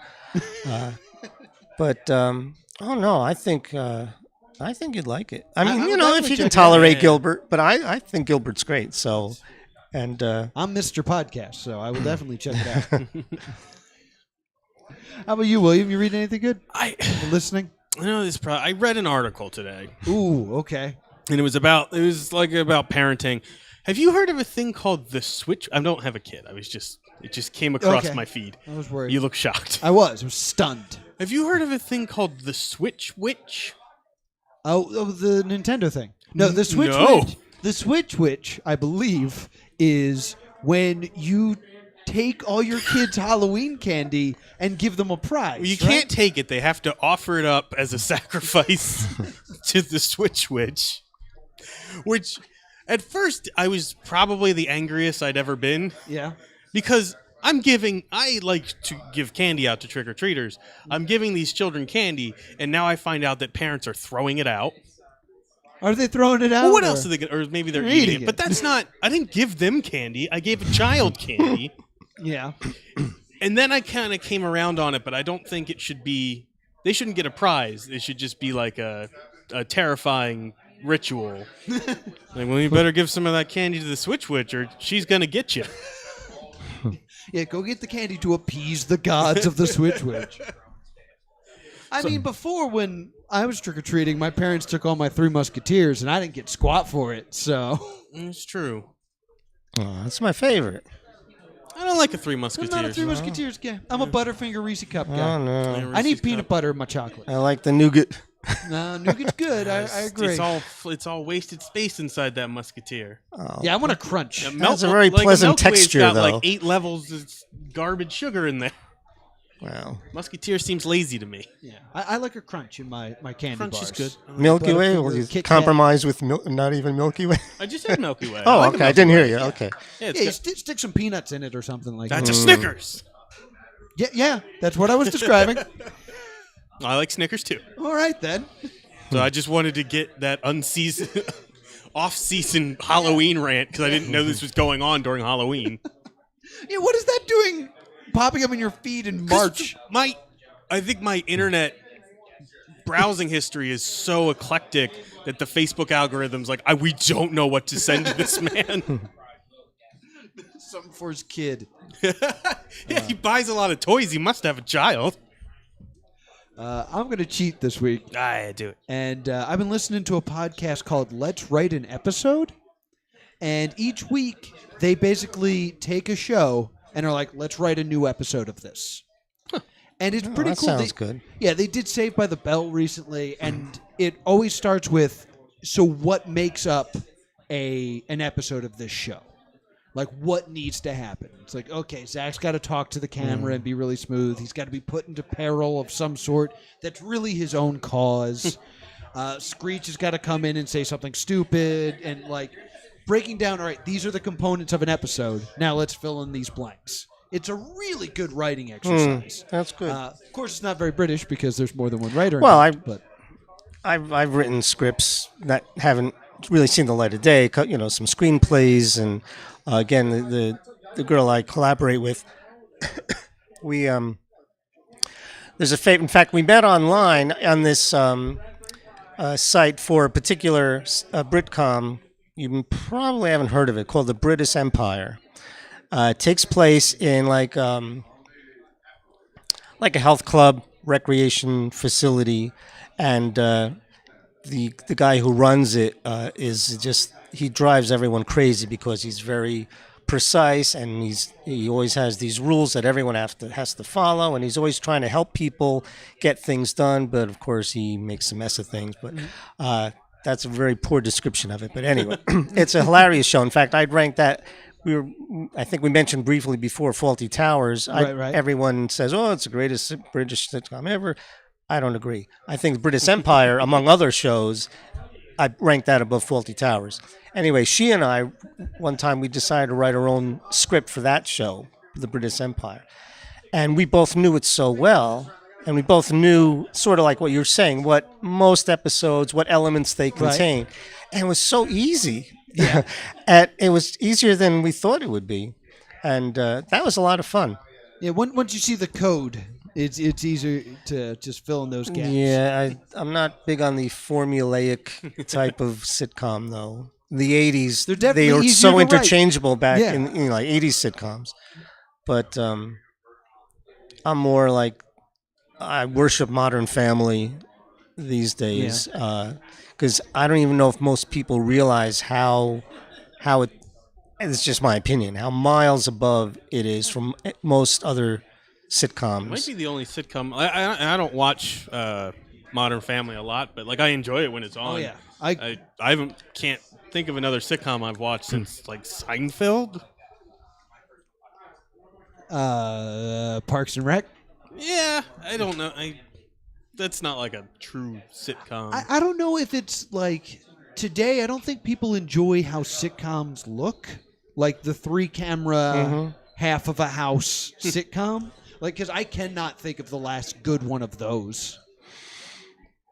I think you'd like it. I mean, I would if definitely you can check it out. tolerate Gilbert, but I think Gilbert's great. So, and I'm Mr. Podcast, so I will definitely check it out. How about you, William? You read anything good? Listening? I know this. I read an article today, Ooh, okay. and it was about parenting. Have you heard of a thing called the Switch? I don't have a kid. It just came across Okay. my feed. I was worried. You look shocked. I was stunned. Have you heard of a thing called the Switch Witch? Oh, the Nintendo thing. No, the Switch No. Witch. The Switch Witch, I believe, is when you take all your kids' Halloween candy and give them a prize. Well, you right? can't take it. They have to offer it up as a sacrifice to the Switch Witch. Which, at first, I was probably the angriest I'd ever been. Yeah. Because I like to give candy out to trick-or-treaters. I'm giving these children candy, and now I find out that parents are throwing it out. Are they throwing it out? Well, what or- else are they going to... Or maybe they're They're eating eating it. But it. that's not... I didn't give them candy. I gave a child candy. Yeah. And then I kind of came around on it, but I don't think it should be... They shouldn't get a prize. It should just be like a terrifying ritual. Like, well, you better give some of that candy to the Switch Witch, or she's going to get you. Yeah, go get the candy to appease the gods of the Switch Witch. I mean, before when I was trick-or-treating, my parents took all my Three Musketeers, and I didn't get squat for it, so... It's true. oh, that's my favorite. I don't like a Three I'm Musketeers. not a Three Musketeers guy. I'm a Butterfinger Reese Cup guy. Oh no, I need peanut butter in my chocolate. I like the nougat. No, nougat's good. I agree. It's all wasted space inside that Musketeer. Oh. Yeah, I want a crunch. That's a very pleasant Milky Way's texture, got though. like 8 levels of garbage sugar in there. Wow. Musketeer seems lazy to me. Yeah, I like a crunch in my candy Crunch bars. is good. Milky Way? Butterfinger, Will you Kit Kat. compromise with not even Milky Way? I just said Milky Way. Oh, like a okay. I Milky didn't hear Way. you. Yeah. Okay. Yeah, Yeah, you got- stick some peanuts in it or something like that's that. a Snickers. Yeah, that's what I was describing. I like Snickers too. All right then. So I just wanted to get that unseasoned, off-season Halloween rant because I didn't know this was going on during Halloween. Yeah, what is that doing? Popping up in your feed in March. I think my internet browsing history is so eclectic that the Facebook algorithm's like, we don't know what to send to this man. Something for his kid. Yeah, he buys a lot of toys. He must have a child. I'm going to cheat this week. I do it. And I've been listening to a podcast called Let's Write an Episode. And each week, they basically take a show and are like, let's write a new episode of this. And it's pretty that cool. sounds good. Yeah, they did Saved by the Bell recently, and it always starts with, so what makes up an episode of this show? Like, what needs to happen? It's like, okay, Zach's got to talk to the camera and be really smooth. He's got to be put into peril of some sort that's really his own cause. Screech has got to come in and say something stupid. And, like, breaking down, all right, these are the components of an episode. Now let's fill in these blanks. It's a really good writing exercise. That's good. Of course, it's not very British because there's more than one writer. Well, but I've written scripts that haven't really seen the light of day. Some screenplays, and again, the girl I collaborate with, we there's in fact, we met online on this site for a particular Britcom. You probably haven't heard of it, called the British Empire. It takes place in like a health club, recreation facility, and the guy who runs it he drives everyone crazy because he's very precise, and he always has these rules that everyone has to follow, and he's always trying to help people get things done, but of course he makes a mess of things. But that's a very poor description of it. But anyway, it's a hilarious show. In fact, I'd rank that. I think we mentioned briefly before Faulty Towers. Right. Everyone says, "Oh, it's the greatest British sitcom ever." I don't agree. I think British Empire, among other shows, I rank that above Faulty Towers. Anyway, she and I, one time, we decided to write our own script for that show, the British Empire, and we both knew it so well, and we both knew, sort of like what you're saying, what most episodes, what elements they contain, and it was so easy. Yeah, and it was easier than we thought it would be, and that was a lot of fun. yeah, once you see the code, it's easier to just fill in those gaps. Yeah, I'm not big on the formulaic type of sitcom, though. The 80s, They're definitely they were easier so to write. interchangeable back Yeah. in like 80s sitcoms. But I'm more like, I worship Modern Family these days. Because I don't even know if most people realize how it, it's just my opinion, how miles above it is from most other sitcoms. Might be the only sitcom. I don't watch Modern Family a lot, but like I enjoy it when it's on. Oh, yeah. I can't think of another sitcom I've watched since like Seinfeld. Parks and Rec. Yeah, I don't know. That's not like a true sitcom. I don't know if it's like today. I don't think people enjoy how sitcoms look, like the 3-camera half of a house sitcom. Like, because I cannot think of the last good one of those.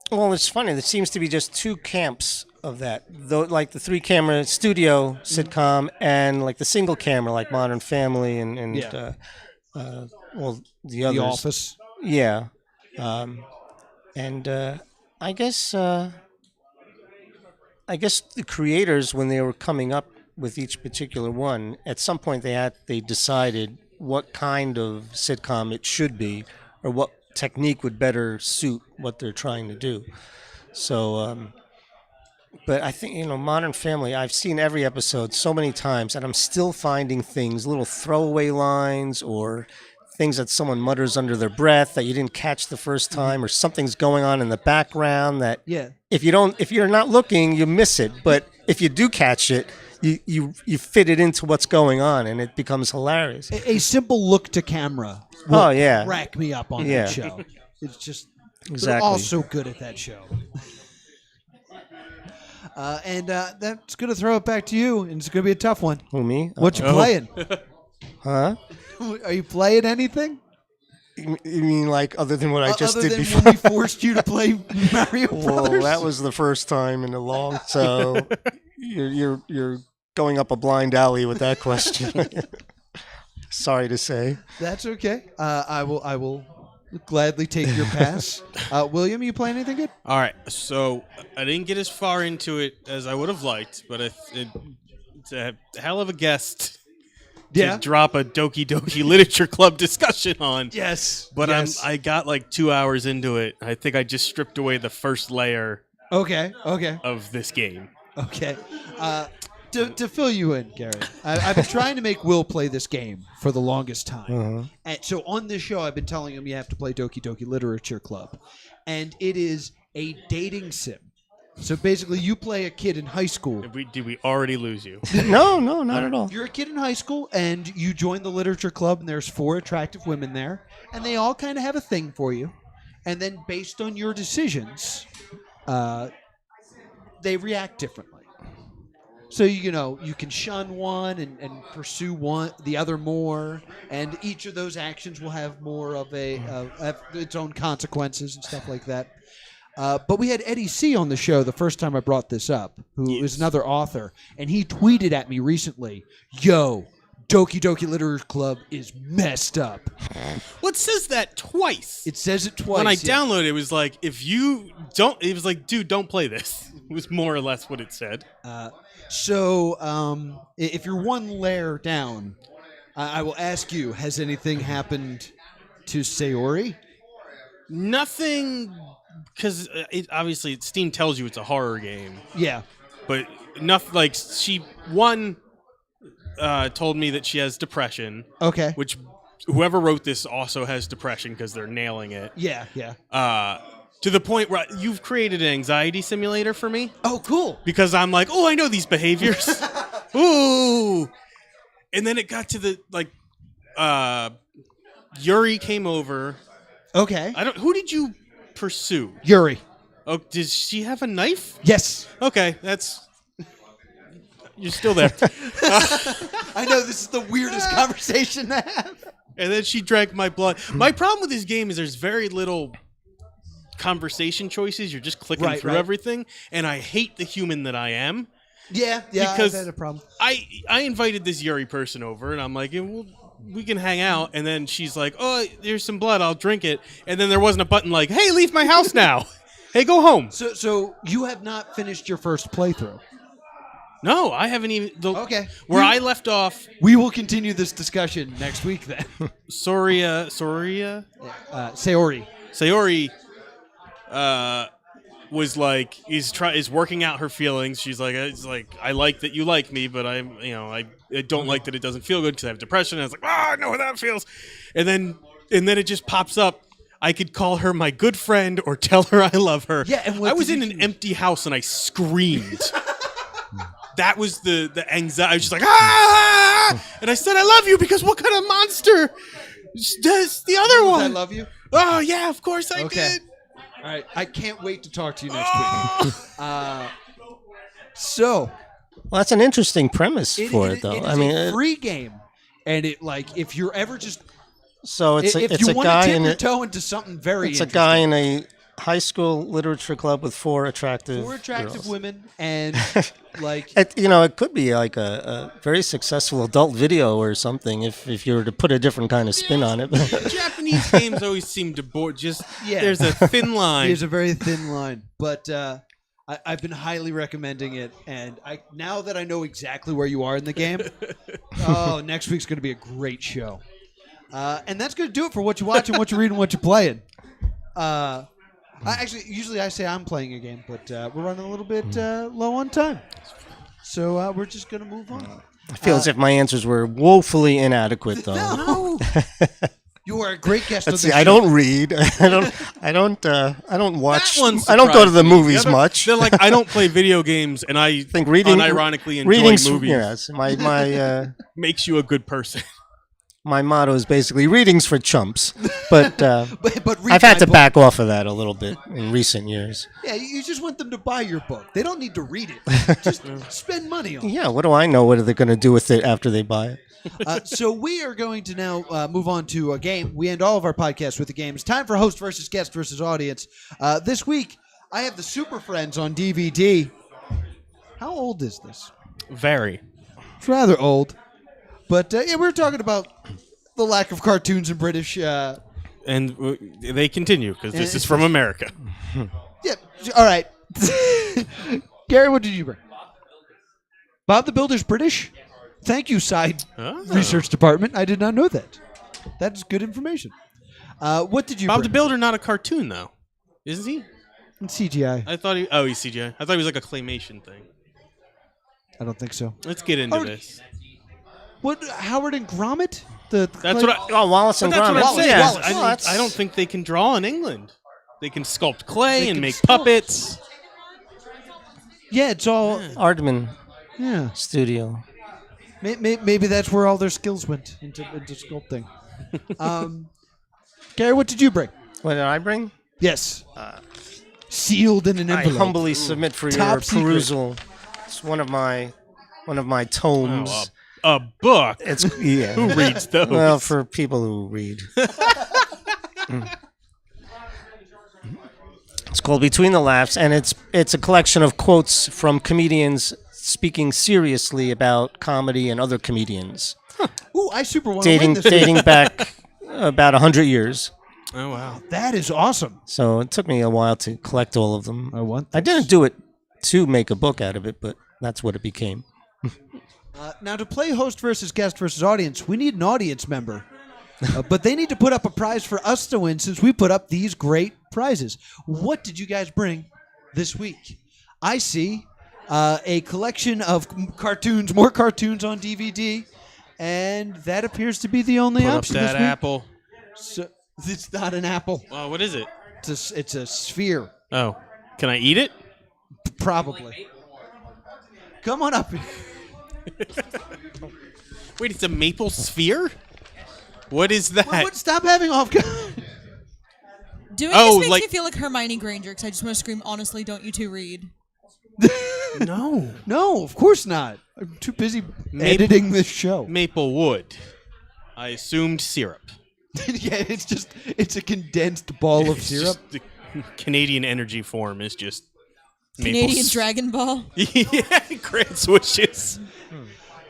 Well, it's funny. There seems to be just two camps of that. Though, like the 3-camera studio sitcom and like the single camera, like Modern Family and the others. The Office. Yeah. And I guess the creators, when they were coming up with each particular one, at some point they decided what kind of sitcom it should be, or what technique would better suit what they're trying to do. So, but I think, Modern Family, I've seen every episode so many times, and I'm still finding things, little throwaway lines or things that someone mutters under their breath that you didn't catch the first time, or something's going on in the background that if you're not looking, you miss it. But if you do catch it, you fit it into what's going on, and it becomes hilarious. A simple look to camera. Oh, yeah. Rack me up on that show. It's just Exactly. they're all so good at that show. And that's going to throw it back to you, and it's going to be a tough one. Who, me? What you playing? Huh? Are you playing anything? You mean like other than what I just other did than before? when we forced you to play Mario Brothers? Well, that was the first time in a long. So you're going up a blind alley with that question. Sorry to say. That's okay. I will gladly take your pass. William, you playing anything good? All right, so I didn't get as far into it as I would have liked, but it's a hell of a guest to drop a Doki Doki Literature Club discussion on. Yes. But yes. I got like 2 hours into it. I think I just stripped away the first layer Okay. of this game. Okay. To fill you in, Gary, I've been trying to make Will play this game for the longest time. And so on this show, I've been telling him you have to play Doki Doki Literature Club. And it is a dating sim. So basically, you play a kid in high school. Did we already lose you? No, not at all. You're a kid in high school, and you join the literature club, and there's 4 attractive women there, and they all kind of have a thing for you. And then based on your decisions, they react differently. So, you can shun one and pursue the other more, and each of those actions will have more of its own consequences and stuff like that. But we had Eddie C. on the show the first time I brought this up, who is another author, and he tweeted at me recently, "Yo, Doki Doki Literature Club is messed up." Well, it says that twice. It says it twice. When I downloaded it, it was like, if you don't, it was like, dude, don't play this. It was more or less what it said. So if you're one layer down, I will ask you, has anything happened to Sayori? Nothing, because obviously Steam tells you it's a horror game. Yeah. But nothing, like, she, told me that she has depression. Okay. Which whoever wrote this also has depression because they're nailing it. Yeah. To the point where you've created an anxiety simulator for me. Oh, cool. Because I'm like, oh, I know these behaviors. Ooh. And then it got to the, like, Yuri came over. Okay. Who did you pursue? Yuri. Oh, does she have a knife? Yes. Okay, you're still there. I know this is the weirdest conversation to have. And then she drank my blood. My problem with this game is there's very little conversation choices. You're just clicking through everything, and I hate the human that I am. Yeah, because I've had a problem. I invited this Yuri person over, and I'm like, we can hang out. And then she's like, oh, there's some blood, I'll drink it. And then there wasn't a button like, hey, leave my house now. Hey, go home. So you have not finished your first playthrough? No, I haven't even. Okay. Where I left off. We will continue this discussion next week then. Sayori was like is working out her feelings. She's like, I like that you like me, but I don't like that it doesn't feel good because I have depression. And I was like, I know how that feels. And then it just pops up. I could call her my good friend or tell her I love her. Yeah, and I was in an empty house and I screamed. That was the anxiety. I was just like, and I said, I love you because what kind of monster does the other one? I love you. Oh yeah, of course I did. All right, I can't wait to talk to you next week. Well, that's an interesting premise for it, though. It is a free game, and if you're ever just if you want to dip your toe into something very interesting. It's a guy in a high school literature club with 4 attractive girls. Women, and it could be like a very successful adult video or something if you were to put a different kind of spin on it. Japanese games always seem to bore. There's a thin line. There's a very thin line, but I've been highly recommending it, and now that I know exactly where you are in the game, next week's going to be a great show, and that's going to do it for what you watch and what you read and what you're playing. Usually I say I'm playing a game, but we're running a little bit low on time. So we're just going to move on. I feel as if my answers were woefully inadequate, though. No. You are a great guest. Let's on see. this I show. don't read. I don't watch. That one I don't go to the surprised me. movies The other- much. They're like, I don't play video games, and I think reading, unironically enjoy reading's, movies. Yes, my Makes you a good person. my motto is basically reading's for chumps. But But read I've had my to book. back off of that a little bit in recent years. Yeah, you just want them to buy your book. They don't need to read it. Just spend money on it. Yeah, what do I know? What are they going to do with it after they buy it? So we are going to now move on to a game. We end all of our podcasts with a game. It's time for host versus guest versus audience. This week, I have the Super Friends on DVD. How old is this? Very. It's rather old. But yeah, we're talking about the lack of cartoons in British. And they continue, because this is from America. Yeah, all right. Gary, what did you bring? Bob the Builder's British? Thank you, side research department. I did not know that. That's good information. What did you Bob bring? the Builder, not a cartoon, though. Isn't he? It's CGI. I thought he... Oh, he's CGI. I thought he was like a claymation thing. I don't think so. Let's get into Oh, this. What, Howard and Gromit? That's That's what I... Oh, Wallace and But that's Gromit. what I'm Wallace, saying. Wallace. I don't think they can draw in England. They can sculpt clay They and can make sculpt. puppets. Yeah, it's all. Aardman Yeah. Studio. Maybe that's where all their skills went into sculpting. Gary, what did you bring? What did I bring? Yes. Sealed in an I envelope. humbly submit for Top your secret. perusal. It's one of my tomes. Oh, a book? It's yeah. Who reads those? Well, for people who read. It's called Between the Laughs, and it's a collection of quotes from comedians speaking seriously about comedy and other comedians, Ooh, I super want to win this. dating back about 100 years. Oh, wow. That is awesome. So it took me a while to collect all of them. I want. I didn't do it to make a book out of it, but that's what it became. Now, to play host versus guest versus audience, we need an audience member. But they need to put up a prize for us to win since we put up these great prizes. What did you guys bring this week? I see a collection of cartoons, more cartoons on DVD, and that appears to be the only Put up option that this week. apple. So, it's not an apple. What is it? It's a sphere, Oh. Can I eat it? probably. Come on up. Wait, it's a maple sphere? What is that? What? Stop having off. Doing Oh, this makes like- me feel like Hermione Granger because I just want to scream, honestly, don't you two read? No. No, of course not. I'm too busy editing this show. Maple wood. I assumed syrup. Yeah, it's a condensed ball of It's syrup. just the Canadian energy form is just maple Canadian s- Dragon Ball. Yeah, grand swishes.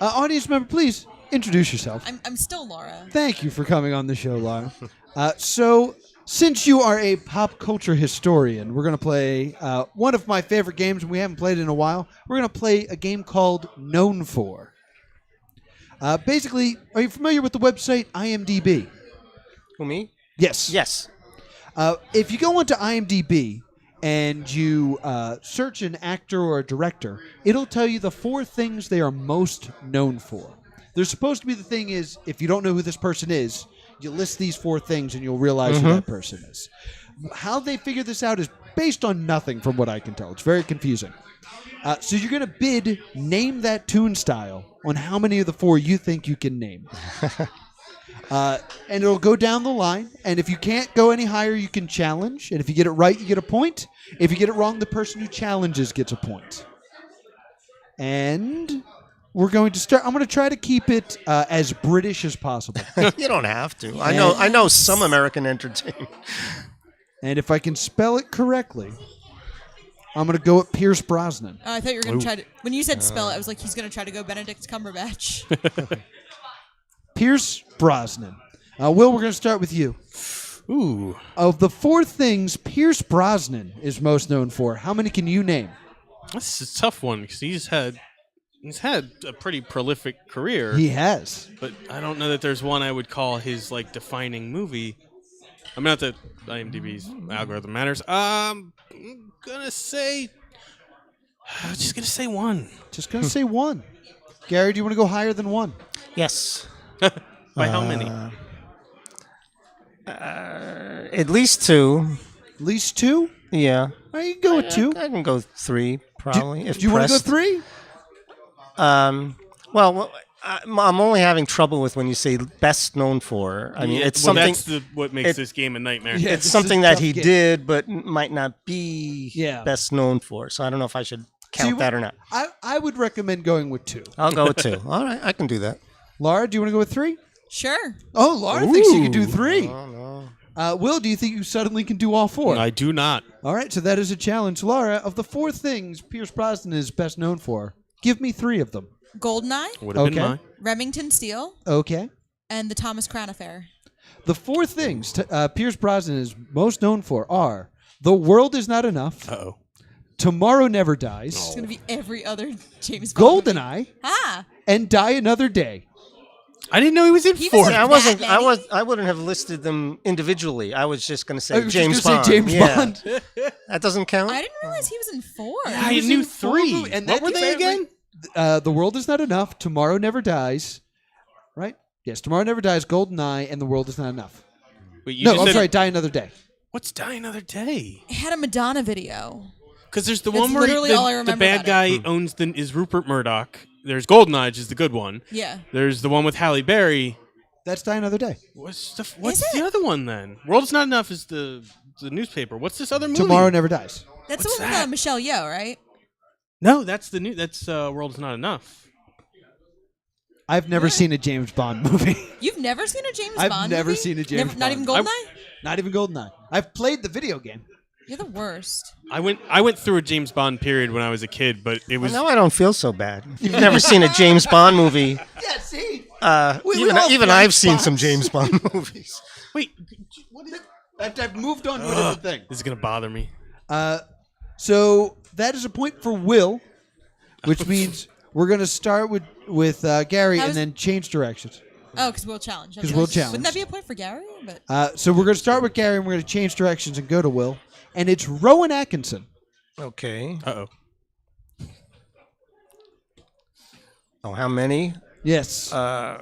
Audience member, please introduce yourself. I'm still Laura. Thank you for coming on the show, Laura. So, since you are a pop culture historian, we're going to play one of my favorite games, and we haven't played in a while. We're going to play a game called Known For. Basically, are you familiar with the website IMDb? Who, me? Yes. Yes. If you go onto IMDb and you search an actor or a director, it'll tell you the 4 things they are most known for. There's supposed to be the thing is, if you don't know who this person is, you list these 4 things and you'll realize who that person is. How they figure this out is based on nothing from what I can tell. It's very confusing. So you're going to bid name that tune style on how many of the 4 you think you can name. And it'll go down the line. And if you can't go any higher, you can challenge. And if you get it right, you get a point. If you get it wrong, the person who challenges gets a point. And we're going to start. I'm going to try to keep it as British as possible. You don't have to. I know some American entertainment. And if I can spell it correctly, I'm going to go at Pierce Brosnan. Oh, I thought you were going to try to. When you said spell it, I was like, he's going to try to go Benedict Cumberbatch. Pierce Brosnan. Will, we're going to start with you. Ooh. Of the 4 things Pierce Brosnan is most known for, how many can you name? This is a tough one because he's had a pretty prolific career. He has. But I don't know that there's one I would call his like defining movie. I mean, not that IMDb's algorithm matters. I'm gonna say, just gonna say one. Just going to say 1. Gary, do you want to go higher than 1? Yes. By how many? At least 2. At least 2? Yeah. All right, you can go with 2. I can go 3 probably. Do you want to go 3? Well, I'm only having trouble with when you say best known for. I mean, it's something. That's what makes this game a nightmare. Yeah. It's This is something a that tough he game. did, but might not be best known for. So I don't know if I should count that or not. I would recommend going with 2. I'll go with 2. All right, I can do that. Laura, do you want to go with 3? Sure. Oh, Laura thinks you can do Ooh. 3. Oh, no. Will, do you think you suddenly can do all 4? I do not. All right, so that is a challenge. Laura, of the 4 things Pierce Brosnan is best known for, give me 3 of them. Goldeneye, Would have been Okay. mine. Remington Steele, Okay. and the Thomas Crown Affair. The 4 things Pierce Brosnan is most known for are The World Is Not Enough, Uh-oh. Tomorrow Never Dies, It's going to be every other James Bond movie. GoldenEye, Ah, and Die Another Day. I didn't know he was in He 4. was in- I wouldn't have listed them individually. I was just going to I say was James just gonna Bond. say James Yeah. Bond. That doesn't count. I didn't realize he was in 4. I was knew in 4 3. movies, and What that were they apparently- again? The World Is Not Enough, Tomorrow Never Dies, right? Yes, Tomorrow Never Dies, GoldenEye, and The World Is Not Enough. Wait, you No, just I'm said, sorry, Die Another Day. What's Die Another Day? It had a Madonna video. Because there's the That's one where literally all I the remember bad about guy owns is Rupert Murdoch. There's GoldenEye, which is the good one. Yeah. There's the one with Halle Berry. That's Die Another Day. What's Is the it? other one then? World Is Not Enough is the newspaper. What's this other movie? Tomorrow Never Dies. That's What's the one with that? Michelle Yeoh, right? No, that's the new. That's World Is Not Enough. I've never seen a James Bond movie. You've never seen a James I've Bond never movie? seen a James Not even Bond. GoldenEye? Not even GoldenEye. I've played the video game. You're the worst. I went through a James Bond period when I was a kid, but it was Well, now I don't feel so bad. You've never seen a James Bond movie. Yeah, see? Even I've seen some James Bond movies. wait. What is it? I've moved on to a different thing. This is gonna bother me. So that is a point for Will, which means we're going to start with Gary and How's- then change directions. Oh, because we'll challenge. 'Cause we'll challenge. Wouldn't that be a point for Gary? But So we're going to start with Gary and we're going to change directions and go to Will. And it's Rowan Atkinson. Okay. Uh-oh. Oh, how many? Yes. Uh,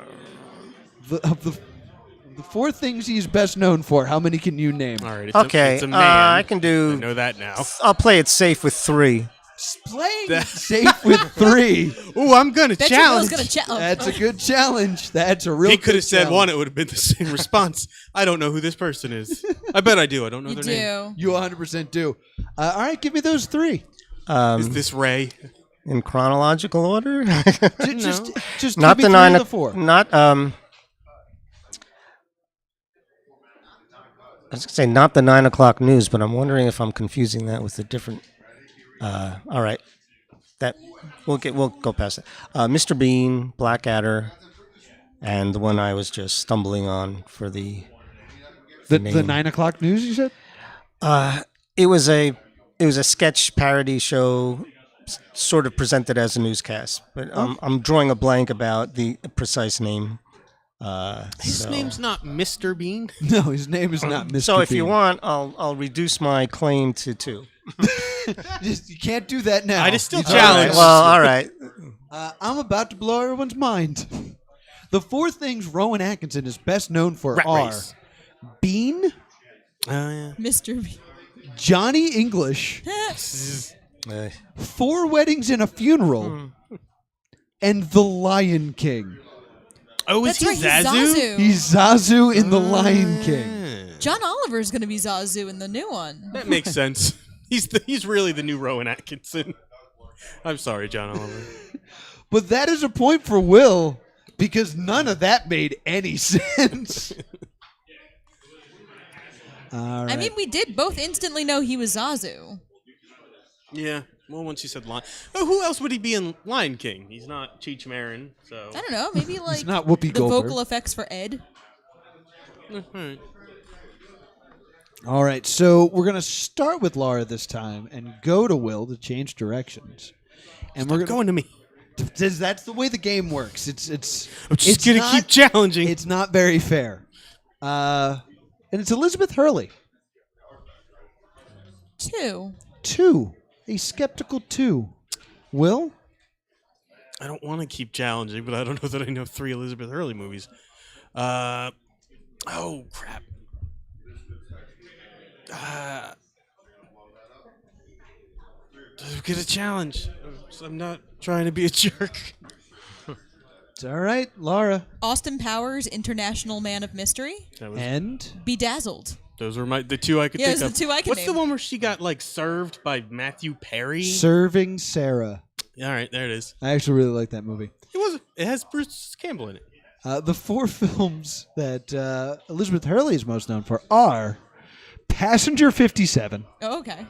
Of the 4 things he's best known for, how many can you name? All right. It's okay. it's a man. I can I do. know that now. I'll play it safe with 3. Playing it safe with 3. Ooh, I'm gonna Bet challenge. Will's gonna challenge. That's a good challenge. That's a real He could good have said challenge. one; it would have been the same response. I don't know who this person is. I bet I do. I don't know You their do. name. You 100% do. All right, give me those 3. Is this Ray? In chronological order. Just Not give me the 9 3 of the 4. Not I was gonna say not the 9 o'clock news, but I'm wondering if I'm confusing that with a different. All right, that we'll go past it. Mr. Bean, Blackadder, and the one I was just stumbling on for the The name. 9 o'clock news, you said? It was a sketch parody show, sort of presented as a newscast, but I'm drawing a blank about the precise name. His name's not Mr. Bean. No, his name is not Mr. So if you Bean. want, I'll reduce my claim to 2. You can't do that now. I just still You- challenge. Well, all right. I'm about to blow everyone's mind. The 4 things Rowan Atkinson is best known for Rat are race. Bean, Oh yeah. Mr. B. Johnny English, Uh, 4 Weddings and a Funeral, and The Lion King. Oh, is That's he right. He's Zazu? Zazu. He's Zazu in The Lion King. John Oliver is going to be Zazu in the new one. That makes sense. He's really the new Rowan Atkinson. I'm sorry, John Oliver. But that is a point for Will because none of that made any sense. All right. I mean, we did both instantly know he was Zazu. Yeah. Well, once you said Lion, oh, who else would he be in Lion King? He's not Cheech Marin, so. I don't know. Maybe like not Whoopi the Goldberg. vocal effects for Ed. Alright. All right, so we're gonna start with Laura this time and go to Will to change directions. And we're Going to me. That's the way the game works. It's I'm just it's gonna not- keep challenging. It's not very fair. And it's Elizabeth Hurley. 2. 2. A skeptical 2. Will? I don't want to keep challenging, but I don't know that I know 3 Elizabeth Hurley movies. Oh crap! Get a challenge. I'm not trying to be a jerk. It's all right, Laura. Austin Powers, International Man of Mystery. And Bedazzled. Those were the two I could Yeah, think those are of. the two I could What's name. the one where she got served by Matthew Perry? Serving Sarah. All right, there it is. I actually really like that movie. It has Bruce Campbell in it. The 4 films that Elizabeth Hurley is most known for are Passenger 57, Oh, okay.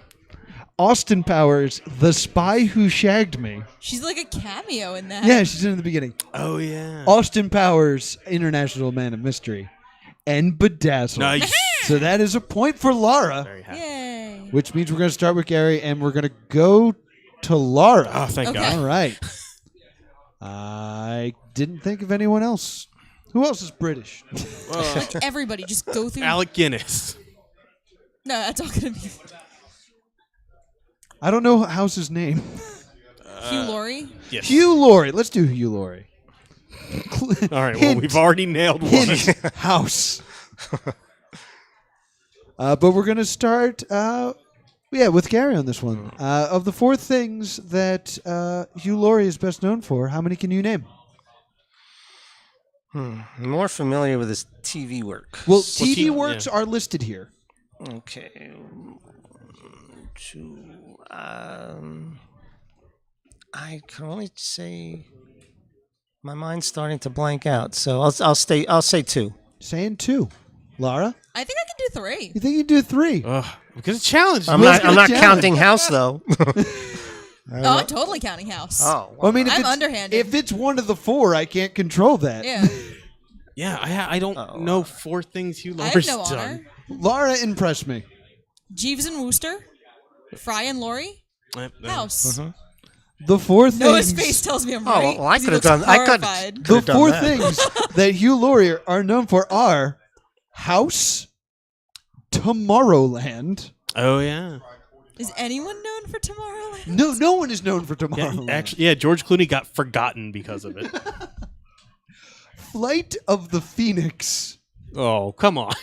Austin Powers, The Spy Who Shagged Me. She's like a cameo in that. Yeah, she's in the beginning. Oh yeah. Austin Powers, International Man of Mystery, and Bedazzled. Nice. So that is a point for Laura, Very happy. Yay. which means we're going to start with Gary, and we're going to go to Laura. Oh, thank Okay. God. All right. I didn't think of anyone else. Who else is British? Like everybody, just go through. Alec Guinness. No, that's all gonna be I don't know how's his name. Hugh Laurie. Yes. Hugh Laurie. Let's do Hugh Laurie. All right. Well, Hint. we've already nailed one. Hint. House. But we're going to start with Gary on this one. Of the 4 things that Hugh Laurie is best known for, how many can you name? I'm more familiar with his TV work. Well, he- TV works are listed here. Okay. 2. I can only say my mind's starting to blank out, so I'll say 2. Saying 2. Laura, I think I can do 3. you think you do 3? Ugh, because it's challenged. I'm Will's not gonna challenge. counting House though. Oh, I'm totally counting House. Oh, Well, I mean, if I'm it's, underhanded. if it's one of the 4, I can't control that. Yeah. Yeah, I don't know 4 things Hugh I have Laurie's no honor. done. Laura impressed me. Jeeves and Wooster. Fry and Laurie. House. The 4 things. Noah's face tells me I'm right. well, I 'cause he could have looks done. I could. horrified. The Could've done 4 that. things that Hugh Laurie are known for are House, Tomorrowland. Oh yeah. Is anyone known for Tomorrowland? No one is known for Yeah, Tomorrowland. actually, George Clooney got forgotten because of it. Flight of the Phoenix Oh, come on.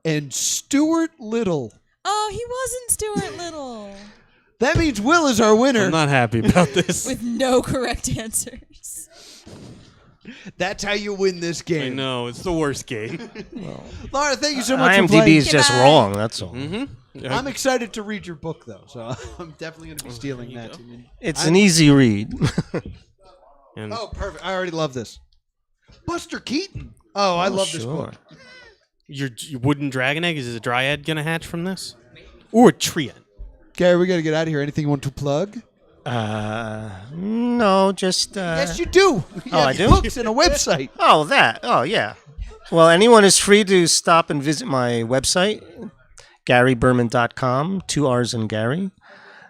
and Stuart Little. Oh, he wasn't Stuart Little. That means Will is our winner. I'm not happy about this. With no correct answers. That's how you win this I game. know, it's the worst game. Laura, thank you so much for IMDb playing. is just Goodbye. wrong. That's all. I'm excited to read your book, though, so I'm definitely going to be stealing that. It's an easy read. And Oh, perfect. I already love this. Buster Keaton. Oh, I love this book. your wooden dragon egg, is a dryad going to hatch from this? Or a triad? Gary, we got to get out of here. Anything you want to plug? No, just. Yes, you do. You Oh, have I do? books and a website. Oh, that. Oh, yeah. Well, anyone is free to stop and visit my website, GarryBerman.com, 2 R's in Gary.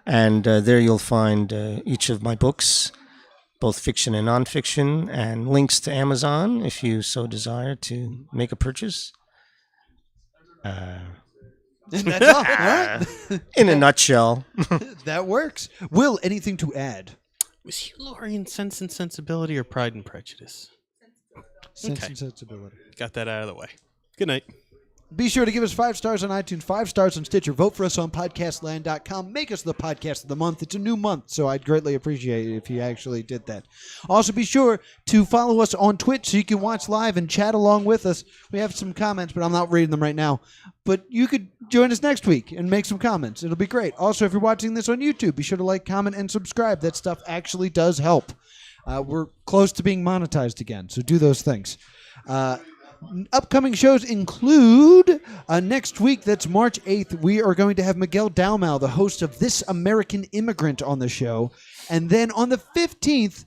And there you'll find each of my books, both fiction and nonfiction, and links to Amazon if you so desire to make a purchase. And that's all. All right. In a nutshell. That works. Will, anything to add? Was Hugh Laurie in Sense and Sensibility or Pride and Prejudice? Sense Okay. and sensibility. Got that out of the way. Good night. Be sure to give us 5 stars on iTunes, 5 stars on Stitcher. Vote for us on podcastland.com. Make us the podcast of the month. It's a new month, so I'd greatly appreciate it if you actually did that. Also, be sure to follow us on Twitch so you can watch live and chat along with us. We have some comments, but I'm not reading them right now. But you could join us next week and make some comments. It'll be great. Also, if you're watching this on YouTube, be sure to like, comment, and subscribe. That stuff actually does help. We're close to being monetized again, so do those things. Upcoming shows include next week, that's March 8th, we are going to have Miguel Dalmau, the host of This American Immigrant, on the show. And then on the 15th,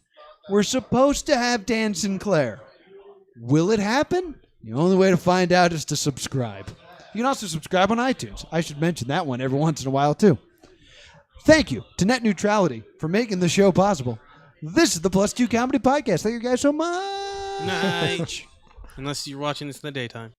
we're supposed to have Dan Sinclair. Will it happen? The only way to find out is to subscribe. You can also subscribe on iTunes. I should mention that one every once in a while, too. Thank you to Net Neutrality for making the show possible. This is the Plus 2 Comedy Podcast. Thank you guys so much. Night. Unless you're watching this in the daytime.